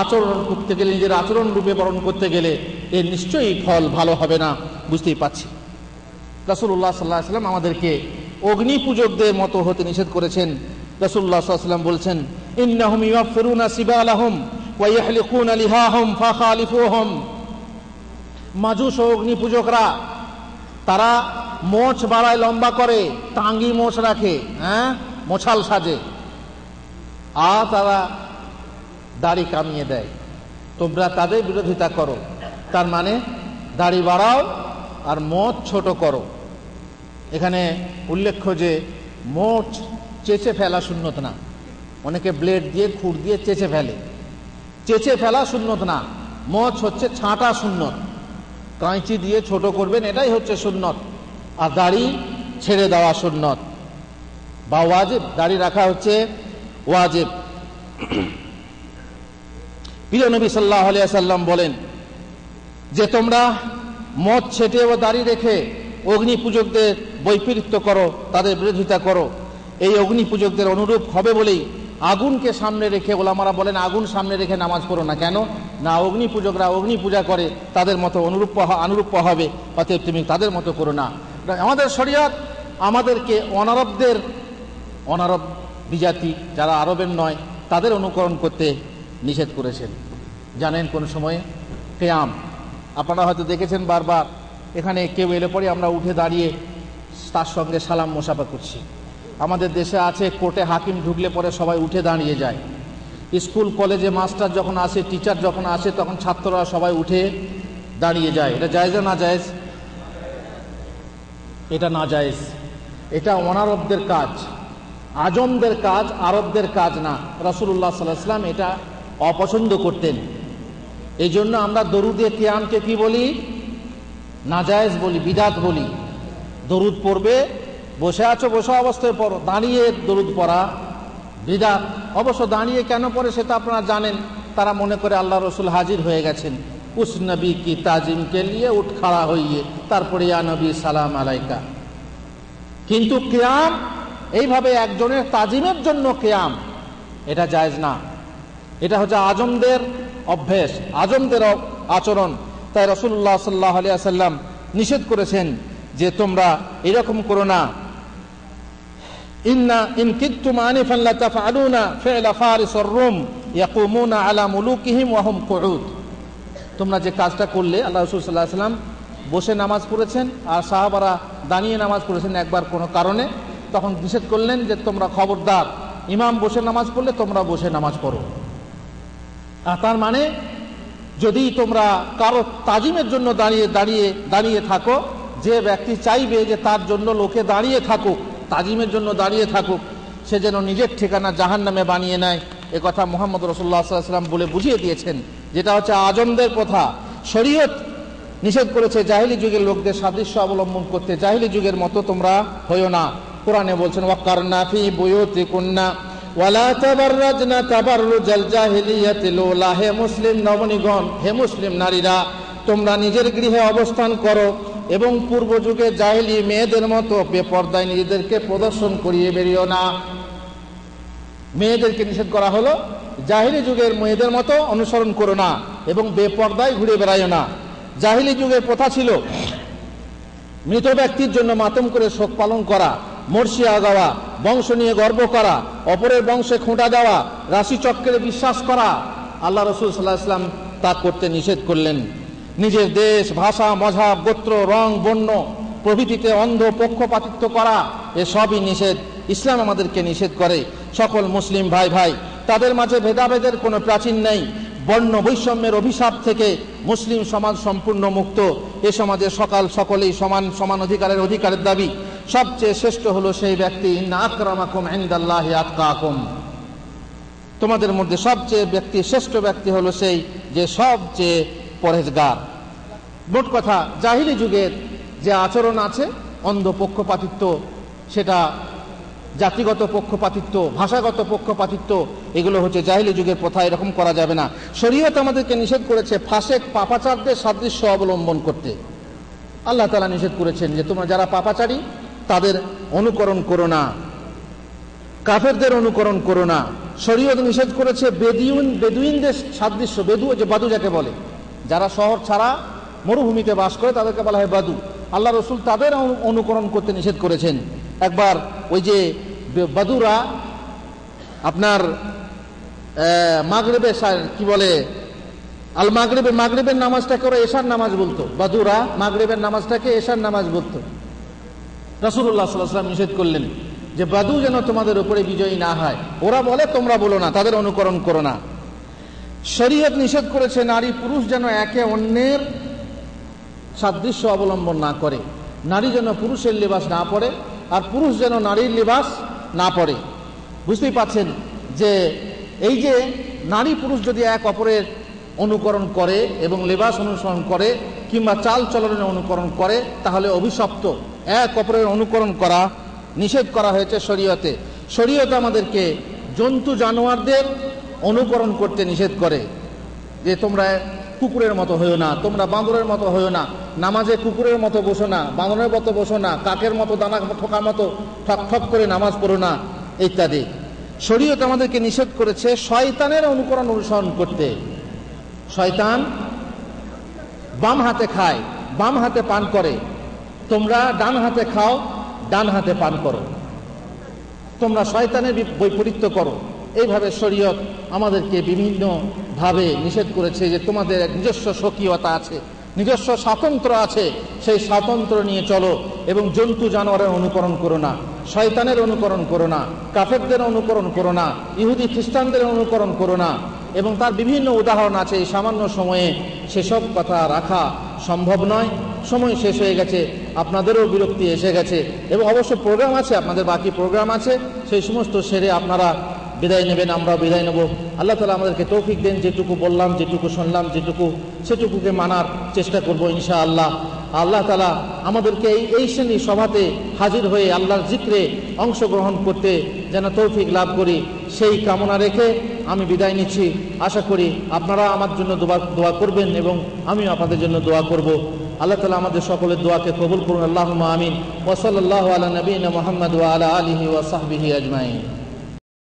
আচরণ করতে গেলে, নিজের আচরণ রূপে বরণ করতে গেলে এর নিশ্চয়ই ফল ভালো হবে না, বুঝতেই পারছি। রাসূলুল্লাহ সাল্লাল্লাহু আলাইহি ওয়াসাল্লাম আমাদেরকে অগ্নি পূজকদের মতো হতে নিষেধ করেছেন। রাসূলুল্লাহ সাল্লাল্লাহু আলাইহি ওয়াসাল্লাম বলছেন, ইন্নাহুম ইউফিরুনা সিবালাহুম ওয়া ইয়াহলিকুনা লিহাহুম ফাখালিফুহুম। মাজুস ও অগ্নি পূজকরা তারা মোচ বাড়ায়, লম্বা করে, টাঙ্গি মোচ রাখে, মোছাল সাজে, আর তারা দাড়ি কামিয়ে দেয়। তোমরা তাদের বিরোধিতা করো। তার মানে দাড়ি বাড়াও আর মোচ ছোট করো। এখানে উল্লেখ্য যে মোচ চেঁচে ফেলা সুন্নত না। অনেকে ব্লেড দিয়ে, খুর দিয়ে চেঁচে ফেলে। চেঁচে ফেলা সুন্নত না, মোচ হচ্ছে ছাঁটা সুন্নত। কাঁচি দিয়ে ছোট করবেন, এটাই হচ্ছে সুন্নত। আর দাড়ি ছেড়ে দেওয়া সুন্নত বা ওয়াজিব। দাড়ি রাখা হচ্ছে ওয়াজিব। প্রিয় নবী সাল্লাল্লাহু আলাইহি ওয়াসাল্লাম বলেন যে তোমরা মদ ছেটে ও দাড়ি রেখে অগ্নি পূজকদের বৈপরীত্য করো, তাদের বিরোধিতা করো। এই অগ্নি পূজকদের অনুরূপ হবে বলেই আগুনকে সামনে রেখে, ওলামারা বলেন আগুন সামনে রেখে নামাজ পড়ো না। কেন না? অগ্নি পূজকরা অগ্নি পূজা করে, তাদের মতো অনুরূপ হবে, অতএব তুমি তাদের মতো করো না। আমাদের শরীয়ত আমাদেরকে অনারব বিজাতি যারা আরবের নয় তাদের অনুকরণ করতে নিষেধ করেছেন। জানেন কোন সময়ে কিয়াম, আপনারা হয়তো দেখেছেন বারবার, এখানে কেউ এলে পরে আমরা উঠে দাঁড়িয়ে তার সঙ্গে সালাম মোসাফা করছি। আমাদের দেশে আছে কোর্টে হাকিম ঢুকলে পরে সবাই উঠে দাঁড়িয়ে যায়। স্কুল কলেজে মাস্টার যখন আসে, টিচার যখন আসে, তখন ছাত্ররা সবাই উঠে দাঁড়িয়ে যায়। এটা জায়েজ না জায়েজ? এটা না জায়েজ। এটা অনারবদের কাজ, আজমদের কাজ, আরবদের কাজ না। রাসূলুল্লাহ সাল্লাল্লাহু আলাইহি ওয়াসাল্লাম এটা অপছন্দ করতেন। এই জন্য আমরা দরুদে কিয়ামকে কি বলি? নাজায়েজ বলি, বিদাত বলি। দরুদ পড়বে, বসে আছো বসা অবস্থায় পড়ো, দাঁড়িয়ে দরুদ পড়া বিদাত। অবশ্য দাঁড়িয়ে কেন পড়ে সেটা আপনারা জানেন। তারা মনে করে আল্লাহ রসুল হাজির হয়ে গেছেন, উস নবী কি তাজিমকে নিয়ে উঠ খাড়া হইয়ে, তারপরে ইয়া নবী সালাম আলাইকা। কিন্তু কিয়াম এইভাবে একজনের তাজিমের জন্য কিয়াম, এটা জায়েজ না। এটা হচ্ছে আজমদের অভ্যেস, আজমদের আচরণ। তাই রাসূলুল্লাহ সাল্লাল্লাহু আলাইহি ওয়াসাল্লাম নিষেধ করেছেন যে তোমরা এরকম করো না। ইন্না ইন কিত্তুম আনিফান লা তাফআলুনা ফি'লা ফারিসুর রুম ইয়াকুমুনা আলা মুলুকিহিম ওয়া হুম কুউদ। তোমরা যে কাজটা করলে, আল্লাহ রাসূল সাল্লাল্লাহু আলাইহি ওয়াসাল্লাম বসে নামাজ পড়েছেন আর সাহাবারা দাঁড়িয়ে নামাজ পড়েছেন একবার কোনো কারণে, তখন নিষেধ করলেন যে তোমরা খবরদার, ইমাম বসে নামাজ পড়লে তোমরা বসে নামাজ পড়ো। আর তার মানে যদি তোমরা কারো তাজিমের জন্য দাঁড়িয়ে থাকো, যে ব্যক্তি চাইবে যে তার জন্য লোকে দাঁড়িয়ে থাকুক, তাজিমের জন্য দাঁড়িয়ে থাকুক, সে যেন নিজের ঠিকানা জাহান্নামে বানিয়ে নেয়। এ কথা মুহাম্মদ রাসূলুল্লাহ সাল্লাল্লাহু আলাইহি ওয়াসাল্লাম বলে বুঝিয়ে দিয়েছেন। যেটা হচ্ছে আজমদের প্রথা। শরীয়ত নিষেধ করেছে জাহিলি যুগের লোকদের সাদৃশ্য অবলম্বন করতে। জাহিলি যুগের মতো তোমরা হইও না। কোরআনে বলছেন ওয়াক্কারনা ফি বুয়ুতিকুন্না ওয়ালা তাবাররাজনা তাবাররুজাল জাহিলিয়াতিল উলা। হে মুসলিম নবনীগণ, হে মুসলিম নারীরা, তোমরা নিজের গৃহে অবস্থান করো এবং পূর্ব যুগে জাহিলি মেয়েদের মতো বেপর্দায় নিজেদেরকে প্রদর্শন করিয়ে বেরিও না। মেয়েদেরকে নিষেধ করা হলো, জাহিলি যুগের মেয়েদের মতো অনুসরণ করো না এবং বেপর্দায় ঘুরে বেড়াইও না। জাহিলি যুগের প্রথা ছিল মৃত ব্যক্তির জন্য মাতম করে শোক পালন করা, মর্সিয়া গাওয়া, বংশ নিয়ে গর্ব করা, অপরের বংশে খোঁটা দেওয়া, রাশিচক্রে বিশ্বাস করা। আল্লাহ রাসূল সাল্লাল্লাহু আলাইহি ওয়াসাল্লাম তা করতে নিষেধ করলেন। নিজের দেশ, ভাষা, মযহাব, গোত্র, রং, বর্ণ প্রভৃতিতে অন্ধ পক্ষপাতিত্ব করা, এসবই নিষেধ। ইসলাম আমাদেরকে নিষেধ করে। সকল মুসলিম ভাই ভাই, তাদের মাঝে ভেদাভেদের কোনো প্রাচীন নেই। বর্ণ বৈষম্যের অভিশাপ থেকে মুসলিম সমাজ সম্পূর্ণ মুক্ত। এ সমাজে সকলেই সমান অধিকারের দাবী। সবচেয়ে শ্রেষ্ঠ হলো সেই ব্যক্তি, ইন্না আকরামাকুম ইনদাল্লাহি আতকাকুম। তোমাদের মধ্যে সবচেয়ে শ্রেষ্ঠ ব্যক্তি হলো সেই যে সবচেয়ে পরহেজগার। মোট কথা, জাহিলি যুগের যে আচরণ আছে, অন্ধ পক্ষপাতিত্ব, সেটা জাতিগত পক্ষপাতিত্ব, ভাষাগত পক্ষপাতিত্ব, এগুলো হচ্ছে জাহিলি যুগের প্রথা। এরকম করা যাবে না। শরীয়ত আমাদেরকে নিষেধ করেছে ফাসেক পাপাচারদের সাদৃশ্য অবলম্বন করতে। আল্লাহ তাআলা নিষেধ করেছেন যে তোমরা যারা পাপাচারী তাদের অনুকরণ করো না, কাফেরদের অনুকরণ করো না। শরীয়ত নিষেধ করেছে বেদুইনদের সাদৃশ্য। বাদু যাকে বলে, যারা শহর ছাড়া মরুভূমিতে বাস করে তাদেরকে বলা হয় বাদু। আল্লাহ রাসূল তাদের অনুকরণ করতে নিষেধ করেছেন। একবার ওই যে বাদুরা আপনার মাগরিবে কি বলে আল মাগরিবের নামাজটাকে ওরা এশার নামাজ বলতো। বাদুরা মাগরিবের নামাজটাকে এশার নামাজ বলতো। রাসূলুল্লাহ সাল্লাল্লাহু আলাইহি ওয়াসাল্লাম নিষেধ করলেন যে বাদু যেন তোমাদের উপরে বিজয়ী না হয়। ওরা বলে, তোমরা বলো না, তাদের অনুকরণ করো না। শরীয়ত নিষেধ করেছে নারী পুরুষ যেন একে অন্যের সাদৃশ্য অবলম্বন না করে। নারী যেন পুরুষের লিবাস না পরে, আর পুরুষ যেন নারীর লিবাস না পরে। বুঝতেই পাচ্ছেন যে এই যে নারী পুরুষ যদি এক অপরের অনুকরণ করে এবং লিবাস অনুসরণ করে কিংবা চাল চলনের অনুকরণ করে, তাহলে অভিশপ্ত। এক অপরের অনুকরণ করা নিষেধ করা হয়েছে শরীয়তে। শরীয়ত আমাদেরকে জন্তু জানোয়ারদের অনুকরণ করতে নিষেধ করে যে তোমরা কুকুরের মতো হইও না, তোমরা বাঁদরের মতো হইও না, নামাজে কুকুরের মতো বসো না, বাঁদরের মতো বসো না, কাকের মতো দানা ঠোকার মতো ঠক ঠক করে নামাজ পড়ো না, ইত্যাদি। শরীয়ত আমাদেরকে নিষেধ করেছে শয়তানের অনুসরণ করতে। শয়তান বাম হাতে খায়, বাম হাতে পান করে, তোমরা ডান হাতে খাও, ডান হাতে পান করো, তোমরা শয়তানের বৈপরীত্য করো। এইভাবে শরীয়ত আমাদেরকে বিভিন্নভাবে নিষেধ করেছে যে তোমাদের এক নিজস্ব স্বকীয়তা আছে, নিজস্ব স্বাতন্ত্র আছে, সেই স্বাতন্ত্র নিয়ে চলো এবং জন্তু জানোয়ারের অনুকরণ করো না, শয়তানের অনুকরণ করো না, কাফেরদের অনুকরণ করো না, ইহুদি খ্রিস্টানদের অনুকরণ করো না। এবং তার বিভিন্ন উদাহরণ আছে। এই সামান্য সময়ে সেসব কথা রাখা সম্ভব নয়। সময় শেষ হয়ে গেছে, আপনাদেরও বিরক্তি এসে গেছে এবং অবশ্য প্রোগ্রাম আছে, আপনাদের বাকি প্রোগ্রাম আছে, সেই সমস্ত সেরে আপনারা বিদায় নেবেন, আমরা বিদায় নেব। আল্লাহ তাআলা আমাদেরকে তৌফিক দেন, যেটুকু বললাম, যেটুকু শুনলাম, সেটুকুকে মানার চেষ্টা করব ইনশাআল্লাহ। আল্লাহ তাআলা আমাদেরকে এই শ্রেণী সভাতে হাজির হয়ে আল্লাহর জিক্রে অংশগ্রহণ করতে যেন তৌফিক লাভ করি, সেই কামনা রেখে আমি বিদায় নিচ্ছি। আশা করি আপনারা আমার জন্য দোয়া করবেন এবং আমিও আপনাদের জন্য দোয়া করব। আল্লাহ তাআলা আমাদের সকলের দোয়াকে কবুল করুন। আল্লাহুম্মা আমিন। ওয়া সাল্লাল্লাহু আলা নবিয়িনা মুহাম্মদ ওয়া আলা আলিহি ওয়া সাহবিহি আজমাইন।